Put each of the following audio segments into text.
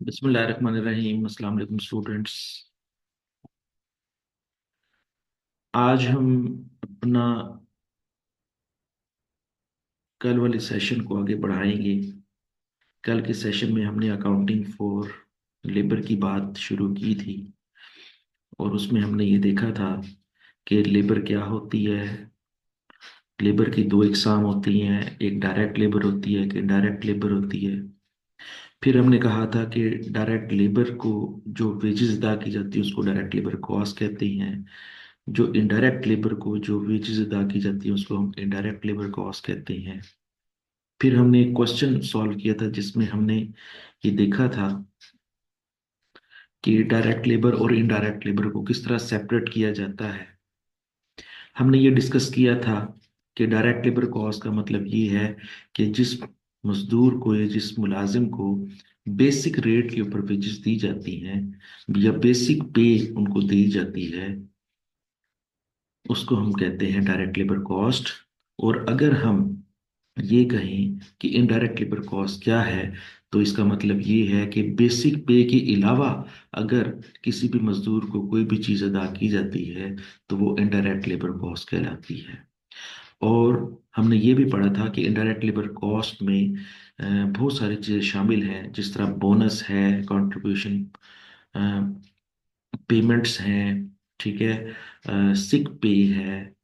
बिस्मिल्लाहिर्रहमानिर्रहीम। अस्सलाम वालेकुम स्टूडेंट्स। आज हम अपना कल वाले सेशन को आगे बढ़ाएंगे। कल के सेशन में हमने अकाउंटिंग फॉर लेबर की बात शुरू की थी और उसमें हमने ये देखा था कि लेबर क्या होती है। लेबर की दो इकसाम होती हैं, एक डायरेक्ट लेबर होती है, एक इनडायरेक्ट लेबर होती है। फिर हमने कहा था कि डायरेक्ट लेबर को जो वेजेस अदा की जाती है उसको डायरेक्ट लेबर कॉस्ट कहते हैं। जो इनडायरेक्ट लेबर को जो वेजेस अदा की जाती है उसको हम इनडायरेक्ट लेबर कॉस्ट कहते हैं। फिर हमने एक क्वेश्चन सॉल्व किया था जिसमें हमने ये देखा था कि डायरेक्ट लेबर और इनडायरेक्ट लेबर को किस तरह सेपरेट किया जाता है। हमने ये डिस्कस किया था कि डायरेक्ट लेबर कॉस्ट का मतलब ये है कि जिस मजदूर को या जिस मुलाजिम को बेसिक रेट के ऊपर वेजेस दी जाती हैं या बेसिक पे उनको दी जाती है उसको हम कहते हैं डायरेक्ट लेबर कॉस्ट। और अगर हम ये कहें कि इनडायरेक्ट लेबर कॉस्ट क्या है तो इसका मतलब ये है कि बेसिक पे के अलावा अगर किसी भी मजदूर को कोई भी चीज़ अदा की जाती है तो वो इनडायरेक्ट लेबर कॉस्ट कहलाती है। और हमने ये भी पढ़ा था कि इनडायरेक्ट लेबर कॉस्ट में बहुत सारी चीज़ें शामिल हैं, जिस तरह बोनस है, कंट्रीब्यूशन पेमेंट्स हैं, ठीक है, सिक पे है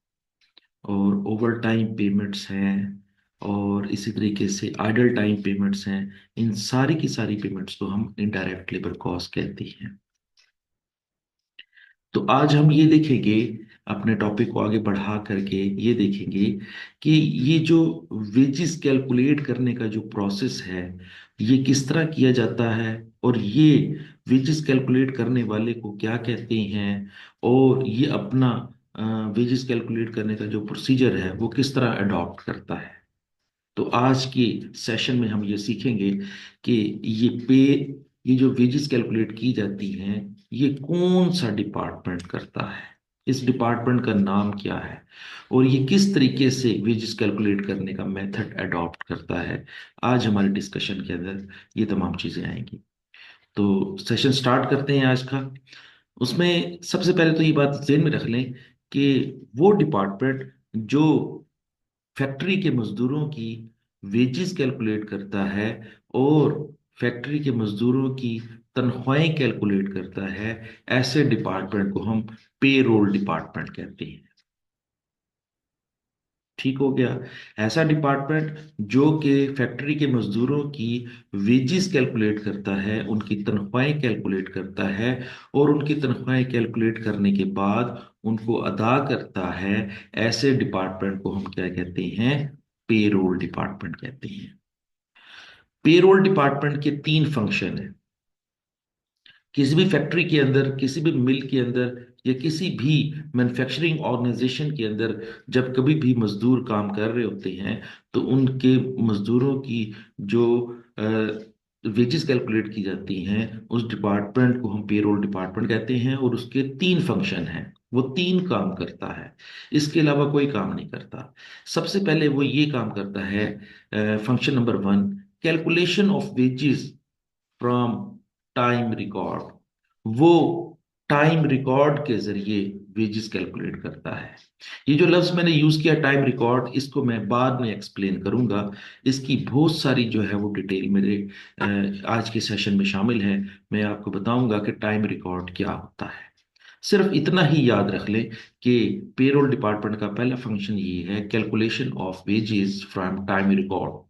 और ओवर टाइम पेमेंट्स हैं और इसी तरीके से आइडल टाइम पेमेंट्स हैं। इन सारी की सारी पेमेंट्स को हम इनडायरेक्ट लेबर कॉस्ट कहते हैं। तो आज हम ये देखेंगे, अपने टॉपिक को आगे बढ़ा करके ये देखेंगे कि ये जो वेजेस कैलकुलेट करने का जो प्रोसेस है ये किस तरह किया जाता है और ये वेजेस कैलकुलेट करने वाले को क्या कहते हैं और ये अपना वेजेस कैलकुलेट करने का जो प्रोसीजर है वो किस तरह अडॉप्ट करता है। तो आज की सेशन में हम ये सीखेंगे कि ये पे ये जो वेजेस कैलकुलेट की जाती हैं ये कौन सा डिपार्टमेंट करता है, इस डिपार्टमेंट का नाम क्या है और ये किस तरीके से वेजेस कैलकुलेट करने का मेथड अडॉप्ट करता है। आज हमारे डिस्कशन के अंदर ये तमाम चीजें आएंगी। तो सेशन स्टार्ट करते हैं आज का। उसमें सबसे पहले तो ये बात ध्यान में रख लें कि वो डिपार्टमेंट जो फैक्ट्री के मजदूरों की वेजेस कैलकुलेट करता है और फैक्ट्री के मजदूरों की तनख्वाहें कैलकुलेट करता है, ऐसे डिपार्टमेंट को हम पेरोल डिपार्टमेंट कहते हैं। ठीक हो गया। ऐसा डिपार्टमेंट जो कि फैक्ट्री के मजदूरों की वेजेस कैलकुलेट करता है, उनकी तनख्वाहें कैलकुलेट करता है और उनकी तनख्वाहें कैलकुलेट करने के बाद उनको अदा करता है, ऐसे डिपार्टमेंट को हम क्या कहते हैं? पेरोल डिपार्टमेंट कहते हैं। पेरोल डिपार्टमेंट के तीन फंक्शन है। किसी भी फैक्ट्री के अंदर, किसी भी मिल के अंदर या किसी भी मैन्युफैक्चरिंग ऑर्गेनाइजेशन के अंदर जब कभी भी मजदूर काम कर रहे होते हैं तो उनके मजदूरों की जो वेजेस कैलकुलेट की जाती हैं उस डिपार्टमेंट को हम पेरोल डिपार्टमेंट कहते हैं और उसके तीन फंक्शन हैं। वो तीन काम करता है, इसके अलावा कोई काम नहीं करता। सबसे पहले वो ये काम करता है, function number one, calculation of wages from time record. वो टाइम रिकॉर्ड के जरिए वेजेस कैलकुलेट करता है। ये जो लफ्ज मैंने यूज किया टाइम रिकॉर्ड, इसको मैं बाद में एक्सप्लेन करूंगा। इसकी बहुत सारी जो है वो डिटेल मेरे आज के सेशन में शामिल है। मैं आपको बताऊंगा कि टाइम रिकॉर्ड क्या होता है। सिर्फ इतना ही याद रख लें कि पेरोल डिपार्टमेंट का पहला फंक्शन ये है, calculation of wages from time record.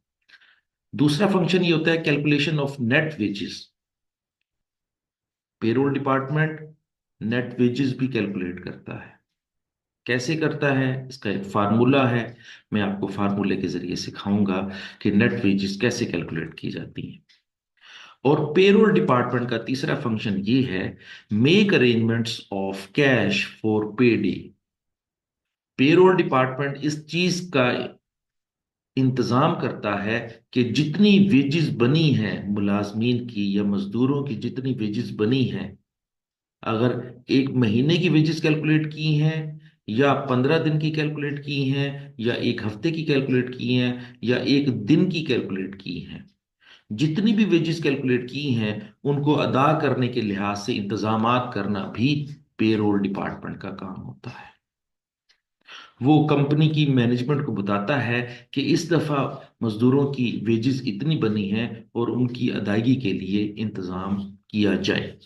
दूसरा फंक्शन ये होता है calculation of net wages. Payroll department net wages भी कैलकुलेट करता है। कैसे करता है, इसका एक फार्मूला है। मैं आपको फार्मूले के जरिए सिखाऊंगा कि नेट वेजेस कैसे कैलकुलेट की जाती हैं। और पेरोल डिपार्टमेंट का तीसरा फंक्शन ये है, make arrangements of cash for पे डे। पेरोल डिपार्टमेंट इस चीज का इंतजाम करता है कि जितनी वेजेस बनी हैं मुलाजमीन की या मजदूरों की, जितनी वेजेस बनी हैं, अगर एक महीने की वेजेस कैलकुलेट की हैं या 15 दिन की कैलकुलेट की हैं या एक हफ्ते की कैलकुलेट की हैं या एक दिन की कैलकुलेट की हैं, जितनी भी वेजेस कैलकुलेट की हैं उनको अदा करने के लिहाज से इंतजामात करना भी पेरोल डिपार्टमेंट का काम होता है। वो कंपनी की मैनेजमेंट को बताता है कि इस दफा मजदूरों की वेजेस इतनी बनी हैं और उनकी अदायगी के लिए इंतजाम किया जाए।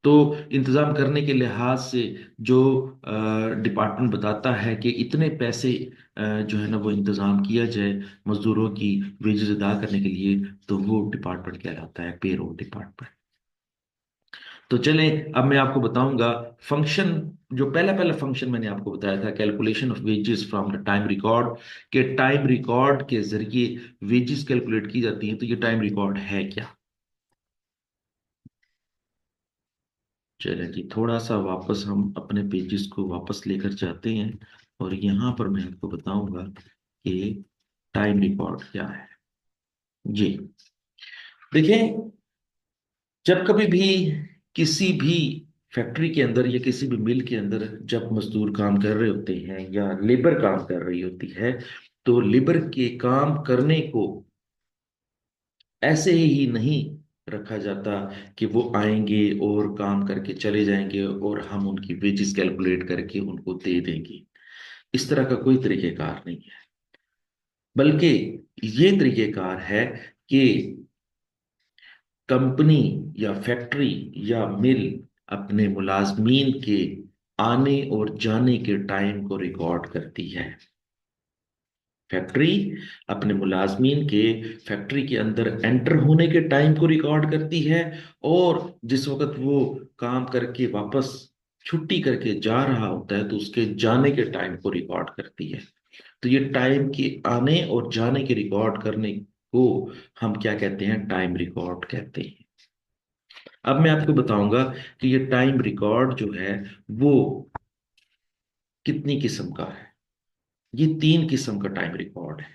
तो इंतजाम करने के लिहाज से जो डिपार्टमेंट बताता है कि इतने पैसे जो है ना वो इंतजाम किया जाए मजदूरों की वेजेस अदा करने के लिए, तो वो डिपार्टमेंट कहलाता है पेरोल डिपार्टमेंट। तो चलें अब मैं आपको बताऊंगा फंक्शन। जो पहला पहला फंक्शन मैंने आपको बताया था, calculation of wages from the time record, के टाइम रिकॉर्ड के जरिए वेजेस कैलकुलेट की जाती हैं। तो ये टाइम रिकॉर्ड है क्या? चलें जी, थोड़ा सा वापस हम अपने पेजेस को वापस लेकर जाते हैं और यहाँ पर मैं आपको बताऊंगा कि टाइम रिकॉर्ड क्या है। जी देखें, जब कभी भी किसी भी फैक्ट्री के अंदर या किसी भी मिल के अंदर जब मजदूर काम कर रहे होते हैं या लेबर काम कर रही होती है, तो लेबर के काम करने को ऐसे ही नहीं रखा जाता कि वो आएंगे और काम करके चले जाएंगे और हम उनकी वेजेस कैलकुलेट करके उनको दे देंगे। इस तरह का कोई तरीकेकार नहीं है, बल्कि ये तरीकेकार है कि कंपनी या फैक्ट्री या मिल अपने मुलाजमीन के आने और जाने के टाइम को रिकॉर्ड करती है। फैक्ट्री अपने मुलाजमीन के फैक्ट्री के अंदर एंटर होने के टाइम को रिकॉर्ड करती है, और जिस वक्त वो काम करके वापस छुट्टी करके जा रहा होता है तो उसके जाने के टाइम को रिकॉर्ड करती है। तो ये टाइम के आने और जाने के रिकॉर्ड करने को हम क्या कहते हैं? टाइम रिकॉर्ड कहते हैं। अब मैं आपको बताऊंगा कि ये टाइम रिकॉर्ड जो है वो कितनी किस्म का है। ये तीन किस्म का टाइम रिकॉर्ड है,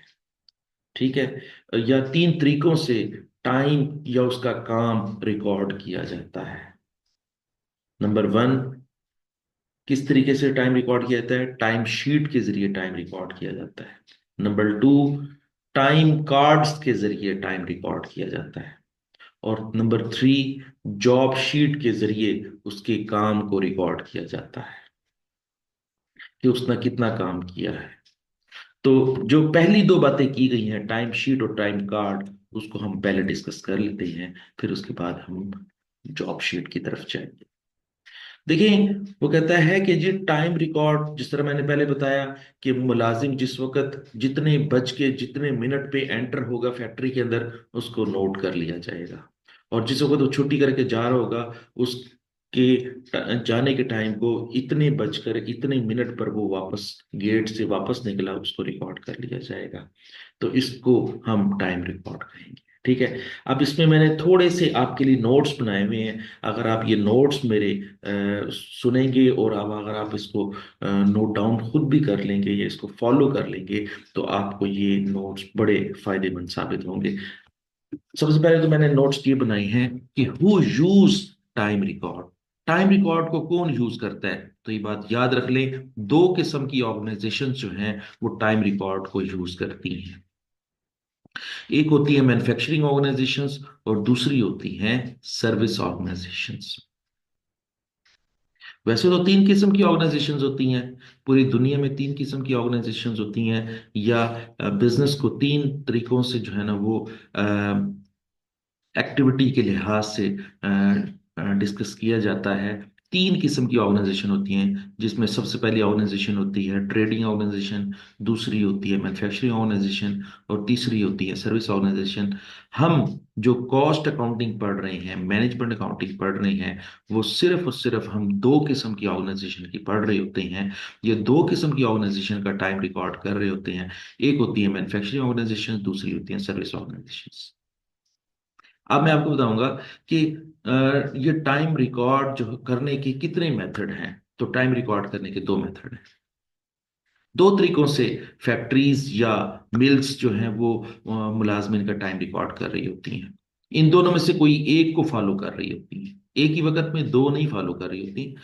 ठीक है? या तीन तरीकों से टाइम या उसका काम रिकॉर्ड किया जाता है। नंबर वन, किस तरीके से टाइम रिकॉर्ड किया जाता है? टाइम शीट के जरिए टाइम रिकॉर्ड किया जाता है। नंबर टू, टाइम कार्ड्स के जरिए टाइम रिकॉर्ड किया जाता है। और नंबर थ्री, जॉब शीट के जरिए उसके काम को रिकॉर्ड किया जाता है कि उसने कितना काम किया है। तो जो पहली दो बातें की गई हैं, टाइम शीट और टाइम कार्ड, उसको हम पहले डिस्कस कर लेते हैं, फिर उसके बाद हम जॉब शीट की तरफ जाएंगे। देखिए, वो कहता है कि जी टाइम रिकॉर्ड, जिस तरह मैंने पहले बताया कि मुलाजिम जिस वक्त जितने बज के जितने मिनट पे एंटर होगा फैक्ट्री के अंदर, उसको नोट कर लिया जाएगा। और जिस वक्त वो छुट्टी करके जा रहा होगा, उसके जाने के टाइम को इतने बजकर इतने मिनट पर वो वापस गेट से वापस निकला, उसको रिकॉर्ड कर लिया जाएगा। तो इसको हम टाइम रिकॉर्ड कहेंगे, ठीक है? अब इसमें मैंने थोड़े से आपके लिए नोट्स बनाए हुए हैं। अगर आप ये नोट्स मेरे सुनेंगे और अब अगर आप इसको नोट डाउन खुद भी कर लेंगे या इसको फॉलो कर लेंगे, तो आपको ये नोट्स बड़े फायदेमंद साबित होंगे। सबसे पहले तो मैंने नोट्स ये बनाए हैं कि who use time record. Time record को कौन यूज करता है? तो ये बात याद रख लें, दो किस्म की ऑर्गेनाइजेशन जो हैं वो टाइम रिकॉर्ड को यूज करती हैं। एक होती है मैन्युफैक्चरिंग ऑर्गेनाइजेशंस और दूसरी होती हैं सर्विस ऑर्गेनाइजेशंस। वैसे तो तीन किस्म की ऑर्गेनाइजेशंस होती हैं, पूरी दुनिया में तीन किस्म की ऑर्गेनाइजेशंस होती हैं, या बिजनेस को तीन तरीकों से जो है ना वो एक्टिविटी के लिहाज से डिस्कस किया जाता है। तीन किस्म की ऑर्गेनाइजेशन होती हैं, जिसमें सबसे पहली ऑर्गेनाइजेशन होती है ट्रेडिंग ऑर्गेनाइजेशन, दूसरी होती है मैन्युफैक्चरिंग ऑर्गेनाइजेशन और तीसरी होती है सर्विस ऑर्गेनाइजेशन। हम जो कॉस्ट अकाउंटिंग पढ़ रहे हैं, मैनेजमेंट अकाउंटिंग पढ़ रहे हैं, वो सिर्फ और सिर्फ हम दो किस्म की ऑर्गेनाइजेशन की पढ़ रहे होते हैं। ये दो किस्म की ऑर्गेनाइजेशन का टाइम रिकॉर्ड कर रहे होते हैं। एक होती है मैन्युफैक्चरिंग ऑर्गेनाइजेशन, दूसरी होती है सर्विस ऑर्गेनाइजेशन। अब मैं आपको बताऊंगा कि ये टाइम रिकॉर्ड जो करने के कितने मेथड हैं। तो टाइम रिकॉर्ड करने के दो मेथड हैं। दो तरीकों से फैक्ट्रीज या मिल्स जो हैं वो मुलाजमिन का टाइम रिकॉर्ड कर रही होती हैं। इन दोनों में से कोई एक को फॉलो कर रही होती है, एक ही वक्त में दो नहीं फॉलो कर रही होती।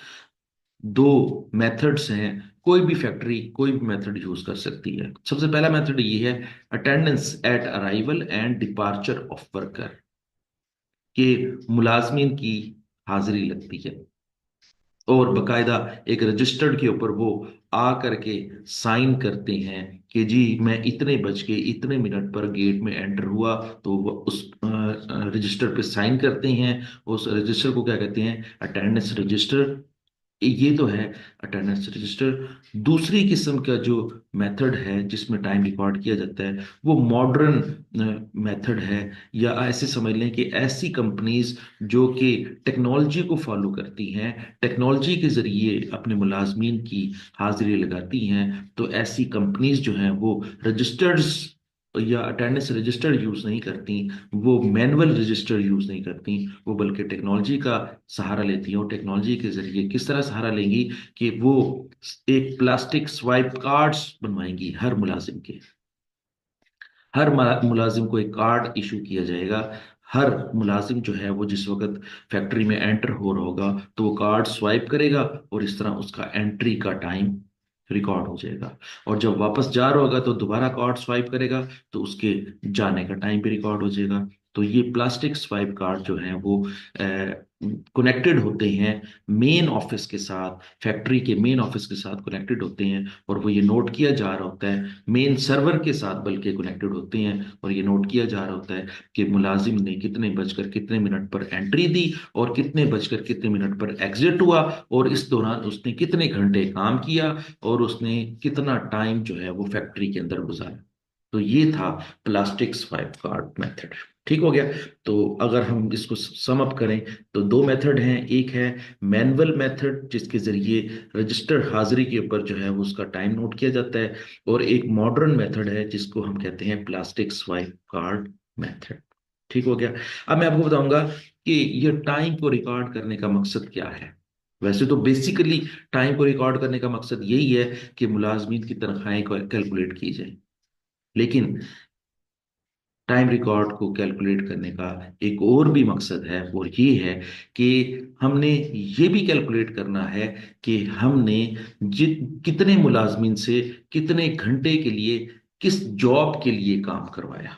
दो मेथड्स हैं, कोई भी फैक्ट्री कोई भी मेथड यूज कर सकती है। सबसे पहला मेथड ये है, attendance eight arrival and departure of worker. कि मुलाजमीन की हाजिरी लगती है और बकायदा एक रजिस्टर्ड के ऊपर वो आ करके साइन करते हैं कि जी मैं इतने बज के इतने मिनट पर गेट में एंटर हुआ, तो वो उस रजिस्टर पे साइन करते हैं। उस रजिस्टर को क्या कहते हैं? Attendance register. ये तो है अटेंडेंस रजिस्टर। दूसरी किस्म का जो मेथड है जिसमें टाइम रिकॉर्ड किया जाता है वो मॉडर्न मेथड है, या ऐसे समझ लें कि ऐसी कंपनीज जो कि टेक्नोलॉजी को फॉलो करती हैं, टेक्नोलॉजी के जरिए अपने मुलाजमीन की हाजिरी लगाती हैं, तो ऐसी कंपनीज जो हैं वो रजिस्टर्स या अटेंडेंस रजिस्टर यूज नहीं करती, वो मैनुअल रजिस्टर यूज नहीं करती, वो बल्कि टेक्नोलॉजी का सहारा लेती हैं। और टेक्नोलॉजी के जरिए किस तरह सहारा लेंगी कि वो एक प्लास्टिक स्वाइप कार्ड्स बनवाएंगी हर मुलाजिम के। हर मुलाजिम को एक कार्ड इशू किया जाएगा। हर मुलाजिम जो है वो जिस वक्त फैक्ट्री में एंटर हो रहा होगा तो वो कार्ड स्वाइप करेगा और इस तरह उसका एंट्री का टाइम रिकॉर्ड हो जाएगा। और जब वापस जा रहा होगा तो दोबारा कार्ड स्वाइप करेगा तो उसके जाने का टाइम भी रिकॉर्ड हो जाएगा। तो ये प्लास्टिक स्वाइप कार्ड जो है वो कनेक्टेड होते हैं मेन ऑफिस के साथ, फैक्ट्री के मेन ऑफिस के साथ कनेक्टेड होते हैं, और वो ये नोट किया जा रहा होता है मेन सर्वर के साथ, बल्कि कनेक्टेड होते हैं और ये नोट किया जा रहा होता है कि मुलाजिम ने कितने बजकर कितने मिनट पर एंट्री दी और कितने बजकर कितने मिनट पर एग्जिट हुआ, और इस दौरान उसने कितने घंटे काम किया और उसने कितना टाइम जो है वो फैक्ट्री के अंदर गुजारा। तो ये था प्लास्टिक स्वाइप कार्ड मेथड। ठीक हो गया। तो अगर हम इसको सम अप करें तो दो मेथड हैं। एक है मैनुअल मेथड जिसके जरिए रजिस्टर हाजिरी के ऊपर जो है वो उसका टाइम नोट किया जाता है, और एक मॉडर्न मेथड है जिसको हम कहते हैं प्लास्टिक स्वाइप कार्ड मेथड। ठीक हो गया। अब मैं आपको बताऊंगा कि ये टाइम को रिकॉर्ड करने का मकसद क्या है। वैसे तो बेसिकली टाइम को रिकॉर्ड करने का मकसद यही है कि मुलाजमीन की तनख्वाहें कैलकुलेट की जाए, लेकिन टाइम रिकॉर्ड को कैलकुलेट करने का एक और भी मकसद है, और ये है कि हमने ये भी कैलकुलेट करना है कि हमने कितने मुलाजमीन से कितने घंटे के लिए किस जॉब के लिए काम करवाया,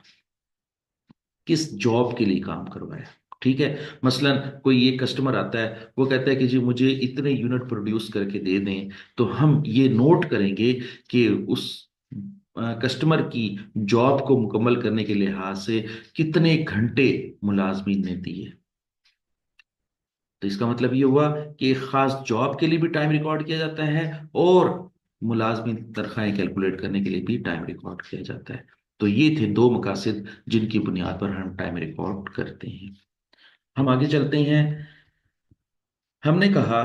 किस जॉब के लिए काम करवाया। ठीक है। मसलन कोई एक कस्टमर आता है, वो कहता है कि जी मुझे इतने यूनिट प्रोड्यूस करके दे दें, तो हम ये नोट करेंगे कि उस कस्टमर की जॉब को मुकम्मल करने के लिहाज से कितने घंटे मुलाजमीन ने दिए। तो इसका मतलब ये हुआ कि एक खास जॉब के लिए भी टाइम रिकॉर्ड किया जाता है और मुलाजमीन तनख्वाहें कैलकुलेट करने के लिए भी टाइम रिकॉर्ड किया जाता है। तो ये थे दो मकासद जिनकी बुनियाद पर हम टाइम रिकॉर्ड करते हैं। हम आगे चलते हैं। हमने कहा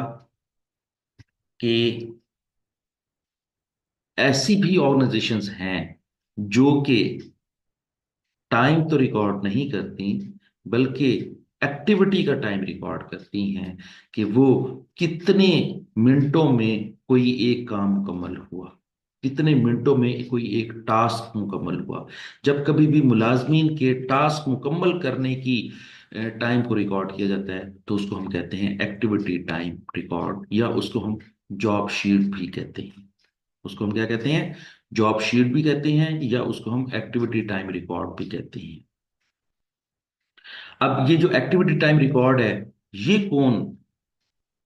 कि ऐसी भी ऑर्गेनाइजेशंस हैं जो कि टाइम तो रिकॉर्ड नहीं करती, बल्कि एक्टिविटी का टाइम रिकॉर्ड करती हैं कि वो कितने मिनटों में कोई एक काम मुकम्मल हुआ, कितने मिनटों में कोई एक टास्क मुकम्मल हुआ। जब कभी भी मुलाजमीन के टास्क मुकम्मल करने की टाइम को रिकॉर्ड किया जाता है तो उसको हम कहते हैं एक्टिविटी टाइम रिकॉर्ड, या उसको हम जॉब शीट भी कहते हैं। उसको हम क्या कहते हैं? जॉब शीट भी कहते हैं, या उसको हम एक्टिविटी टाइम रिकॉर्ड भी कहते हैं। अब ये जो एक्टिविटी टाइम रिकॉर्ड है, ये कौन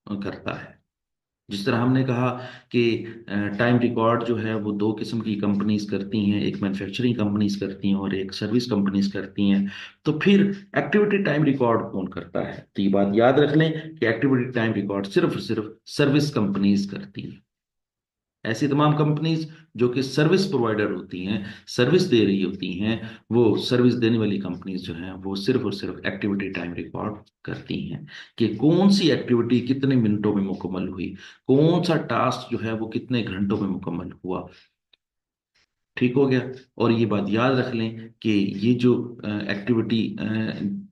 करता है? जिस तरह हमने कहा कि टाइम रिकॉर्ड जो है वो दो किस्म की कंपनीज करती हैं, एक मैन्युफैक्चरिंग कंपनीज करती हैं और एक सर्विस कंपनीज करती हैं। तो फिर एक्टिविटी टाइम रिकॉर्ड कौन करता है? तो ये बात याद रख लें कि एक्टिविटी टाइम रिकॉर्ड सिर्फ और सिर्फ सर्विस कंपनीज करती हैं। ऐसी तमाम कंपनीज जो कि सर्विस प्रोवाइडर होती हैं, सर्विस दे रही होती हैं, वो सर्विस देने वाली कंपनीज जो हैं वो सिर्फ और सिर्फ एक्टिविटी टाइम रिकॉर्ड करती हैं कि कौन सी एक्टिविटी कितने मिनटों में मुकम्मल हुई, कौन सा टास्क जो है वो कितने घंटों में मुकम्मल हुआ। ठीक हो गया। और ये बात याद रख लें कि ये जो एक्टिविटी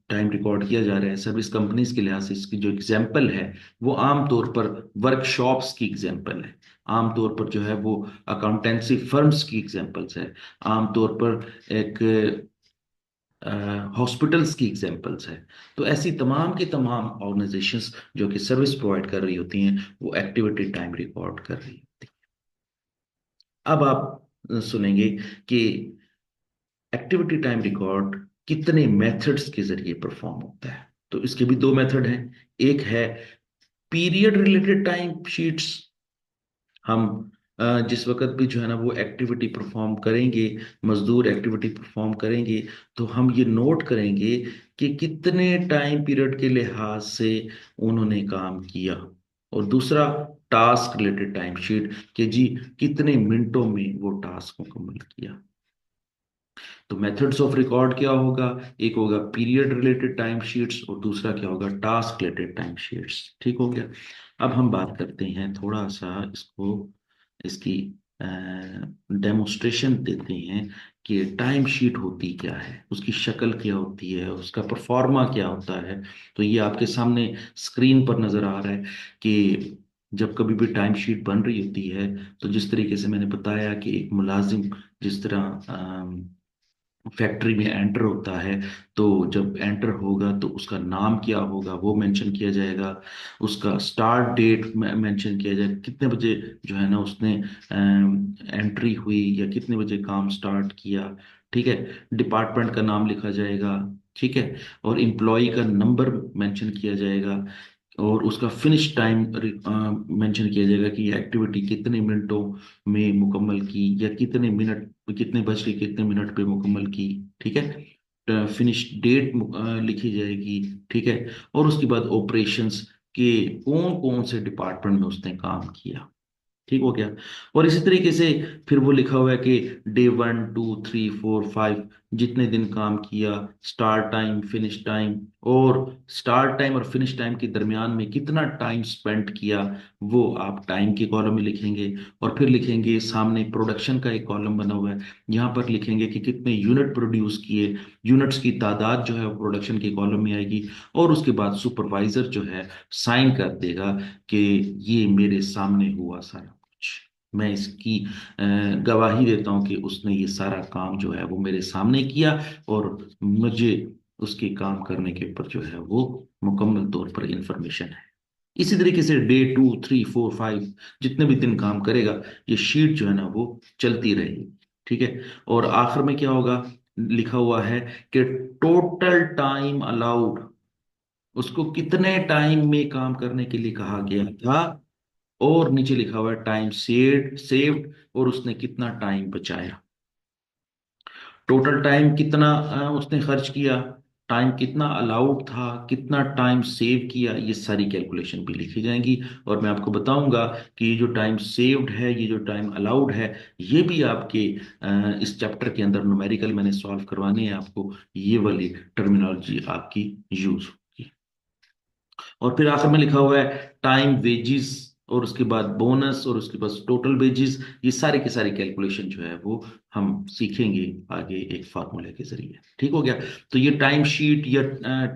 टाइम रिकॉर्ड किया जा रहा है सर्विस कंपनीज के लिहाज से, इसकी जो एग्जाम्पल है वो आमतौर पर वर्कशॉप्स की एग्जाम्पल है, आमतौर पर जो है वो अकाउंटेंसी फर्म्स की एग्जाम्पल्स है, आमतौर पर एक हॉस्पिटल्स की एग्जाम्पल्स है। तो ऐसी तमाम की तमाम ऑर्गेनाइजेशंस जो कि सर्विस प्रोवाइड कर रही होती हैं वो एक्टिविटी टाइम रिकॉर्ड कर रही होती हैं। अब आप सुनेंगे कि एक्टिविटी टाइम रिकॉर्ड कितने मेथड्स के जरिए परफॉर्म होता है। तो इसके भी दो मेथड हैं। एक है पीरियड रिलेटेड टाइम शीट्स। हम जिस वक्त भी जो है ना वो एक्टिविटी परफॉर्म करेंगे, मजदूर एक्टिविटी परफॉर्म करेंगे, तो हम ये नोट करेंगे कि कितने टाइम पीरियड के लिहाज से उन्होंने काम किया। और दूसरा टास्क रिलेटेड टाइम शीट, कि जी कितने मिनटों में वो टास्क मुकम्मल किया। तो मेथड्स ऑफ रिकॉर्ड क्या होगा? एक होगा पीरियड रिलेटेड टाइम शीट्स और दूसरा क्या होगा? Task related time sheets. ठीक हो गया। अब हम बात करते हैं थोड़ा सा इसको, इसकी डेमोस्ट्रेशन देते हैं कि टाइम शीट होती क्या है, उसकी शक्ल क्या होती है, उसका परफॉर्मा क्या होता है। तो ये आपके सामने स्क्रीन पर नजर आ रहा है कि जब कभी भी टाइम शीट बन रही होती है, तो जिस तरीके से मैंने बताया कि एक मुलाजिम जिस तरह फैक्ट्री में एंटर होता है, तो जब एंटर होगा तो उसका नाम क्या होगा वो मेंशन किया जाएगा, उसका स्टार्ट डेट मेंशन किया जाएगा, कितने बजे जो है ना उसने एंट्री हुई या कितने बजे काम स्टार्ट किया। ठीक है। डिपार्टमेंट का नाम लिखा जाएगा। ठीक है। और एम्प्लॉय का नंबर मेंशन किया जाएगा। और उसका फिनिश टाइम मेंशन किया जाएगा कि ये एक्टिविटी कितने मिनटों में मुकम्मल की, या कितने मिनट, कितने बज के कितने मिनट पे मुकम्मल की। ठीक है। फिनिश डेट लिखी जाएगी। ठीक है। और उसके बाद ऑपरेशंस के कौन कौन से डिपार्टमेंट में उसने काम किया। ठीक हो गया। और इसी तरीके से फिर वो लिखा हुआ है कि डे 1 2 3 4 5 जितने दिन काम किया, स्टार्ट टाइम, फिनिश टाइम, और स्टार्ट टाइम और फिनिश टाइम के दरमियान में कितना टाइम स्पेंड किया, वो आप टाइम के कॉलम में लिखेंगे। और फिर लिखेंगे सामने प्रोडक्शन का एक कॉलम बना हुआ है, यहाँ पर लिखेंगे कि कितने यूनिट प्रोड्यूस किए, यूनिट्स की तादाद जो है वो प्रोडक्शन के कॉलम में आएगी। और उसके बाद सुपरवाइजर जो है साइन कर देगा कि ये मेरे सामने हुआ सारा कुछ, मैं इसकी गवाही देता हूं कि उसने ये सारा काम जो है वो मेरे सामने किया, और मुझे उसके काम करने के ऊपर जो है वो मुकम्मल तौर पर इंफॉर्मेशन है। इसी तरीके से डे 2 3 4 5 जितने भी दिन काम करेगा, ये शीट जो है ना वो चलती रहेगी। ठीक है। और आखिर में क्या होगा? लिखा हुआ है कि टोटल टाइम अलाउड, उसको कितने टाइम में काम करने के लिए कहा गया था, और नीचे लिखा हुआ है टाइम सेव्ड, और उसने कितना टाइम बचाया। टोटल टाइम कितना उसने खर्च किया, टाइम कितना अलाउड था, कितना टाइम सेव किया, ये सारी कैलकुलेशन भी लिखी जाएंगी। और मैं आपको बताऊंगा कि ये जो टाइम सेव्ड है, ये जो टाइम अलाउड है, ये भी आपके इस चैप्टर के अंदर न्यूमेरिकल मैंने सॉल्व करवाने हैं आपको, ये वाली टर्मिनोलॉजी आपकी यूज होगी। और फिर आखिर में लिखा हुआ है टाइम वेजेस, और उसके बाद बोनस, और उसके बाद टोटल वेजेस। ये सारी की सारी कैलकुलेशन जो है वो हम सीखेंगे आगे एक फार्मूले के जरिए। ठीक हो गया। तो ये टाइम शीट या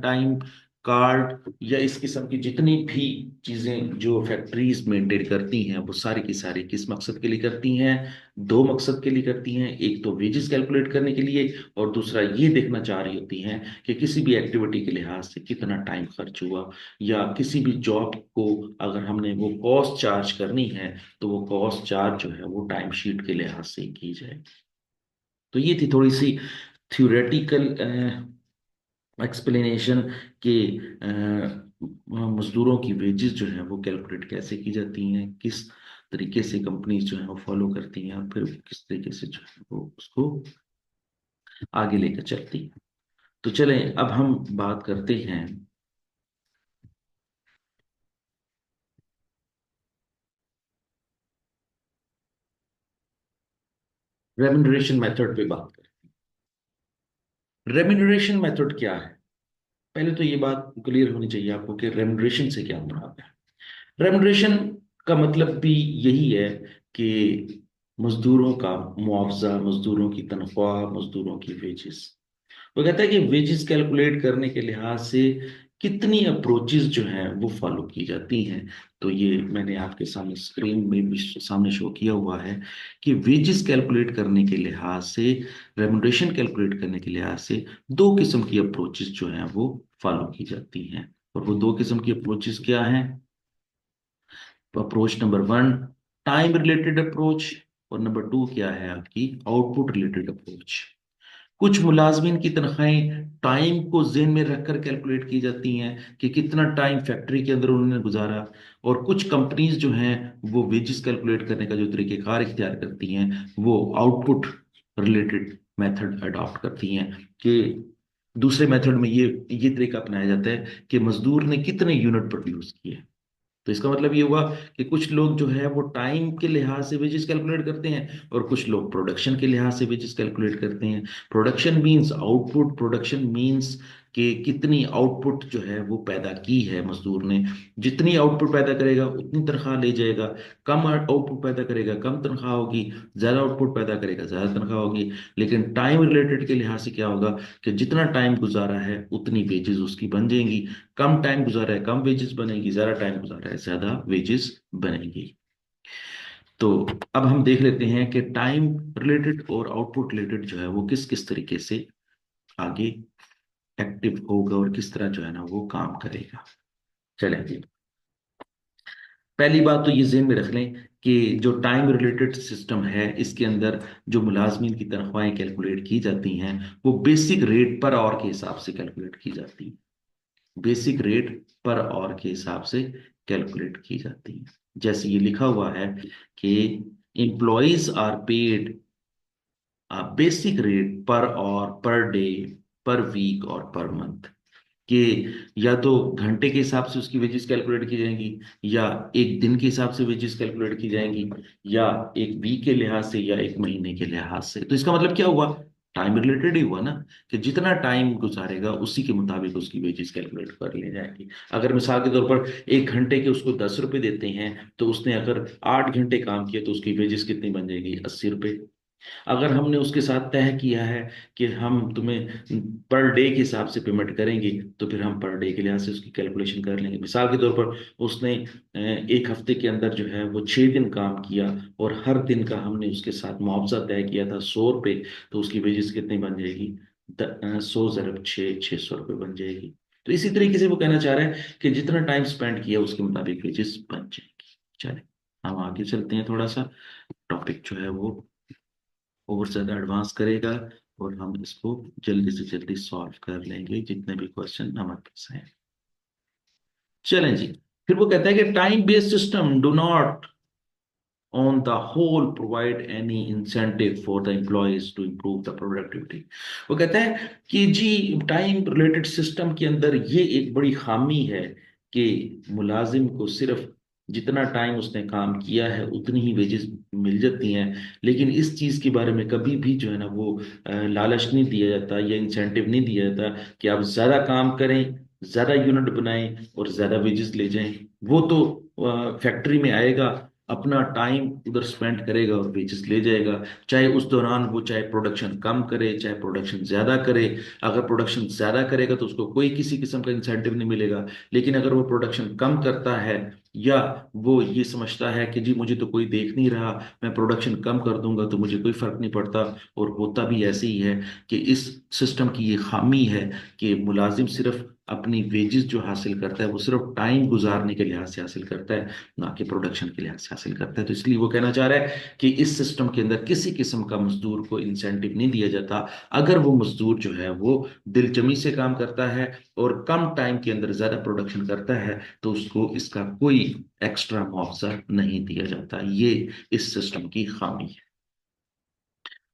टाइम कार्ड या इस किस्म की जितनी भी चीजें जो फैक्ट्रीज मेंटेन करती हैं, वो सारी की सारी किस मकसद के लिए करती हैं? दो मकसद के लिए करती हैं। एक तो वेजेस कैलकुलेट करने के लिए, और दूसरा ये देखना चाह रही होती हैं कि किसी भी एक्टिविटी के लिहाज से कितना टाइम खर्च हुआ, या किसी भी जॉब को अगर हमने वो कॉस्ट चार्ज करनी है, तो वो कॉस्ट चार्ज जो है वो टाइम शीट के लिहाज से ही की जाए। तो ये थी थोड़ी सी थ्योरेटिकल एक्सप्लेनेशन के मजदूरों की वेजेस जो है वो कैलकुलेट कैसे की जाती हैं, किस तरीके से कंपनीज जो है वो फॉलो करती हैं, और फिर किस तरीके से जो है वो उसको आगे लेकर चलती हैं। तो चलें अब हम बात करते हैं रेम्यूनरेशन मेथड पे बात करें। रेम्यूनरेशन मेथड क्या है? पहले तो ये बात क्लियर होनी चाहिए आपको कि रेमुनरेशन से क्या मुराद है। रेमुनरेशन का मतलब भी यही है कि मजदूरों का मुआवजा, मजदूरों की तनख्वाह, मजदूरों की वेजेस। वो कहता है कि वेजेस कैलकुलेट करने के लिहाज से कितनी अप्रोचेस जो हैं वो फॉलो की जाती हैं। तो ये मैंने आपके सामने स्क्रीन में भी सामने शो किया हुआ है कि वेजेस कैलकुलेट करने के लिहाज से, रेमुनरेशन कैलकुलेट करने के लिहाज से दो किस्म की अप्रोचेस जो हैं वो फॉलो की जाती हैं। और वो दो किस्म की अप्रोचेस क्या हैं? Approach number 1 time related approach, और नंबर 2 क्या है आपकी? Output related approach. कुछ मुलाजमीन की तनख्वाहें टाइम को ज़हन में रखकर कैलकुलेट की जाती हैं कि कितना टाइम फैक्ट्री के अंदर उन्होंने गुजारा। और कुछ कंपनीज जो हैं वो वेजेस कैलकुलेट करने का जो तरीक़ेकार इख्तियार करती हैं वो आउटपुट रिलेटेड मेथड अडॉप्ट करती हैं कि दूसरे मेथड में ये तरीका अपनाया जाता है कि मजदूर ने कितने यूनिट प्रोड्यूस किए। तो इसका मतलब ये हुआ कि कुछ लोग जो है वो टाइम के लिहाज से वेजेस कैलकुलेट करते हैं और कुछ लोग प्रोडक्शन के लिहाज से वेजेस कैलकुलेट करते हैं। Production means output, production means कि कितनी आउटपुट जो है वो पैदा की है मजदूर ने। जितनी आउटपुट पैदा करेगा उतनी तनख्वाह ले जाएगा। कम आउटपुट पैदा करेगा कम तनख्वाह होगी। ज्यादा आउटपुट पैदा करेगा ज्यादा तनख्वाह होगी। लेकिन टाइम रिलेटेड के लिहाज से क्या होगा कि जितना टाइम गुजारा है उतनी वेजेस उसकी बन जाएंगी। कम टाइम गुजारा है कम वेजेस बनेगी, ज्यादा टाइम गुजारा है ज्यादा वेजेस बनेंगी। तो अब हम देख लेते हैं कि टाइम रिलेटेड और आउटपुट रिलेटेड जो है वो किस किस तरीके से आगे एक्टिव होगा और किस तरह जो है ना वो काम करेगा। चलें जी। पहली बात तो ये ज़हन में रख लें कि जो टाइम रिलेटेड सिस्टम है इसके अंदर जो मुलाजमीन की तनख्वाहें कैलकुलेट की जाती हैं वो बेसिक रेट पर आवर के हिसाब से कैलकुलेट की जाती हैं। बेसिक रेट पर आवर के हिसाब से कैलकुलेट की जाती हैं। जैसे ये लिखा हुआ है कि employees are paid basic rate per hour per day per week और पर मंथ। कि या तो घंटे के हिसाब से उसकी वेजेस कैलकुलेट की जाएंगी, या एक दिन के हिसाब से वेजेस कैलकुलेट की जाएंगी, या एक वीक के लिहाज से, या एक महीने के लिहाज से। तो इसका मतलब क्या हुआ, टाइम रिलेटेड ही हुआ ना, कि जितना टाइम गुजारेगा उसी के मुताबिक उसकी वेजेस कैलकुलेट कर ली जाएगी। अगर मिसाल के तौर पर 1 घंटे के उसको 10 रुपए देते हैं तो उसने अगर 8 घंटे काम किया तो उसकी वेजेस कितनी बन जाएगी, 80 रुपए। अगर हमने उसके साथ तय किया है कि हम तुम्हें पर डे के हिसाब से पेमेंट करेंगे तो फिर हम पर डे के लिहाज से उसकी कैलकुलेशन कर लेंगे। मिसाल के तौर पर उसने एक हफ्ते के अंदर जो है वो 6 दिन काम किया और हर दिन का हमने उसके साथ मुआवजा तय किया था 100 रुपये। तो उसकी वेजेस कितनी बन जाएगी, 100 × 6 = 600 रुपये बन जाएगी। तो इसी तरीके से वो कहना चाह रहा है कि जितना टाइम स्पेंड किया उसके मुताबिक वेजेस बन जाएगी। चले हम आगे चलते हैं, थोड़ा सा टॉपिक जो है वो और ज्यादा एडवांस करेगा और हम इसको जल्दी से जल्दी सॉल्व कर लेंगे जितने भी क्वेश्चन हमारे पास हैं। चलें जी। फिर वो कहता है कि time based system do not on the whole provide any incentive for the employees to improve the productivity। वो कहता है कि जी टाइम रिलेटेड सिस्टम के अंदर ये एक बड़ी खामी है कि मुलाजिम को सिर्फ जितना टाइम उसने काम किया है उतनी ही वेजेस मिल जाती हैं। लेकिन इस चीज के बारे में कभी भी जो है ना वो लालच नहीं दिया जाता या इंसेंटिव नहीं दिया जाता कि आप ज्यादा काम करें, ज्यादा यूनिट बनाएं और ज्यादा वेजेस ले जाएं। वो तो फैक्ट्री में आएगा, अपना टाइम उधर स्पेंड करेगा और वेजेस ले जाएगा। चाहे उस दौरान वो चाहे प्रोडक्शन कम करे चाहे प्रोडक्शन ज्यादा करे। अगर प्रोडक्शन ज्यादा करेगा तो उसको कोई किसी किस्म का इंसेंटिव नहीं मिलेगा। लेकिन अगर वो प्रोडक्शन कम करता है या वो ये समझता है कि जी मुझे तो कोई देख नहीं रहा, मैं प्रोडक्शन कम कर दूंगा तो मुझे कोई फर्क नहीं पड़ता। और होता भी ऐसे ही है कि इस सिस्टम की ये खामी है कि मुलाजिम सिर्फ अपनी वेजेस जो हासिल करता है वो सिर्फ टाइम गुजारने के लिहाज से हासिल करता है, ना कि प्रोडक्शन के लिहाज से हासिल करता है। तो इसलिए वो कहना चाह रहा है कि इस सिस्टम के अंदर किसी किस्म का मजदूर को इंसेंटिव नहीं दिया जाता अगर वो मजदूर जो है वो दिलजमी से काम करता है और कम टाइम के अंदर ज्यादा प्रोडक्शन करता है तो उसको इसका कोई एक्स्ट्रा मुआवजा नहीं दिया जाता। ये इस सिस्टम की खामी है।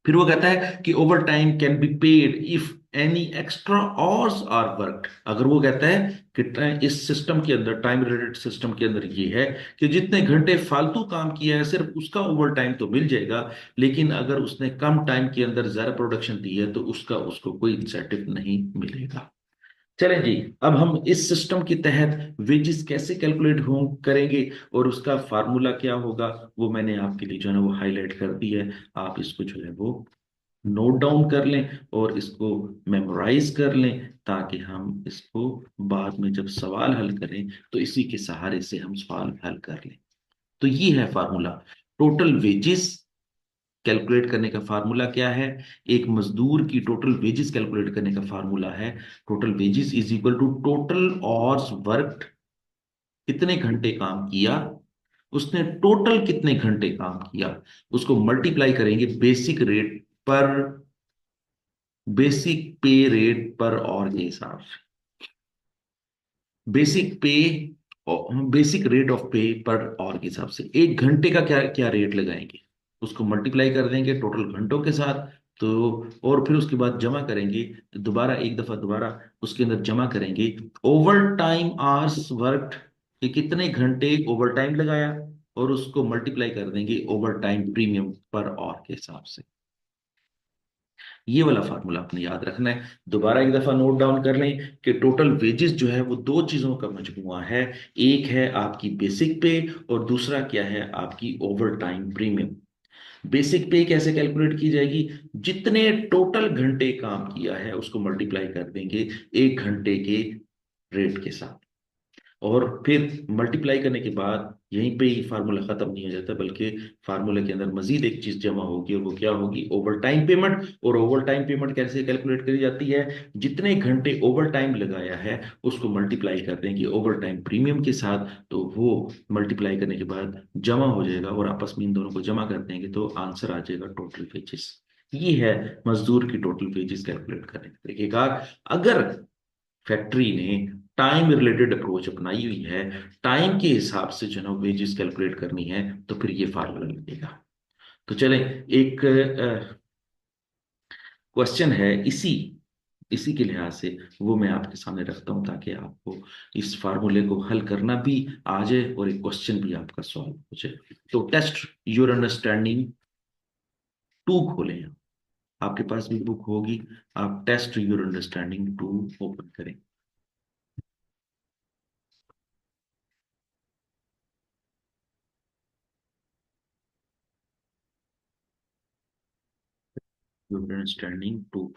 फिर वो कहता है कि overtime can be paid if any extra hours are worked. अगर वो कहता है कि इस सिस्टम के अंदर टाइम रिलेटेड सिस्टम के अंदर ये है कि जितने घंटे फालतू काम किया है सिर्फ उसका ओवर टाइम तो मिल जाएगा। लेकिन अगर उसने कम टाइम के अंदर ज्यादा प्रोडक्शन दी है तो उसका उसको कोई इंसेंटिव नहीं मिलेगा। चलें जी। अब हम इस सिस्टम के तहत वेजेस कैसे कैलकुलेट हो करेंगे और उसका फार्मूला क्या होगा वो मैंने आपके लिए जो है ना वो हाईलाइट कर दिया है। आप इसको जो है वो नोट डाउन कर लें और इसको मेमोराइज कर लें ताकि हम इसको बाद में जब सवाल हल करें तो इसी के सहारे से हम सवाल हल कर लें। तो ये है फार्मूला। टोटल वेजेस कैलकुलेट करने का फार्मूला क्या है, एक मजदूर की टोटल वेजेस कैलकुलेट करने का फार्मूला है total wages is equal to total hours worked, कितने घंटे काम किया, उसने टोटल कितने घंटे काम किया, उसको मल्टीप्लाई करेंगे बेसिक रेट पर बेसिक पे रेट पर आवर के हिसाब से। बेसिक पे, बेसिक रेट ऑफ पे पर आवर के हिसाब से 1 घंटे का क्या क्या रेट लगाएंगे, उसको मल्टीप्लाई कर देंगे टोटल घंटों के साथ। तो और फिर उसके बाद जमा करेंगे, दोबारा एक दफा दोबारा उसके अंदर जमा करेंगे ओवर टाइम आवर्स वर्कड, कि कितने घंटे ओवर टाइम लगाया, और उसको मल्टीप्लाई कर देंगे over time premium per hour के हिसाब से। ये वाला फार्मूला आपने याद रखना है। दोबारा एक दफा नोट डाउन कर लें कि टोटल वेजेस जो है वो दो चीजों का मजमुआ है। एक है आपकी बेसिक पे, और दूसरा क्या है, आपकी ओवर टाइम प्रीमियम। बेसिक पे कैसे कैलकुलेट की जाएगी, जितने टोटल घंटे काम किया है उसको मल्टीप्लाई कर देंगे 1 घंटे के रेट के साथ। और फिर मल्टीप्लाई करने के बाद यहीं पे ही फार्मूला खत्म नहीं हो जाता, बल्कि फार्मूला के अंदर मजीद एक चीज जमा होगी, और वो क्या होगी, ओवर टाइम पेमेंट। और ओवर टाइम पेमेंट कैसे कैलकुलेट करी जाती है, जितने घंटे ओवर टाइम लगाया है उसको मल्टीप्लाई कर देंगे ओवर टाइम प्रीमियम के साथ, तो वो मल्टीप्लाई करने के बाद जमा हो जाएगा, और आपस में इन दोनों को जमा कर देंगे तो आंसर आ जाएगा टोटल वेजेस। ये है मजदूर की टोटल वेजेस कैलकुलेट करने का तरीकेकार। अगर फैक्ट्री ने टाइम रिलेटेड अप्रोच अपनाई हुई है, टाइम के हिसाब से जो है ना वेजेस कैलकुलेट करनी है, तो फिर ये फार्मूला लगेगा। तो चलें, एक क्वेश्चन है इसी इसी के लिहाज से, वो मैं आपके सामने रखता हूं ताकि आपको इस फार्मूले को हल करना भी आ जाए और एक क्वेश्चन भी आपका सॉल्व हो जाए। तो टेस्ट योर अंडरस्टैंडिंग 2 खोलें। आपके पास भी बुक होगी, आप टेस्ट योर अंडरस्टैंडिंग 2 ओपन करें। Your understanding 2।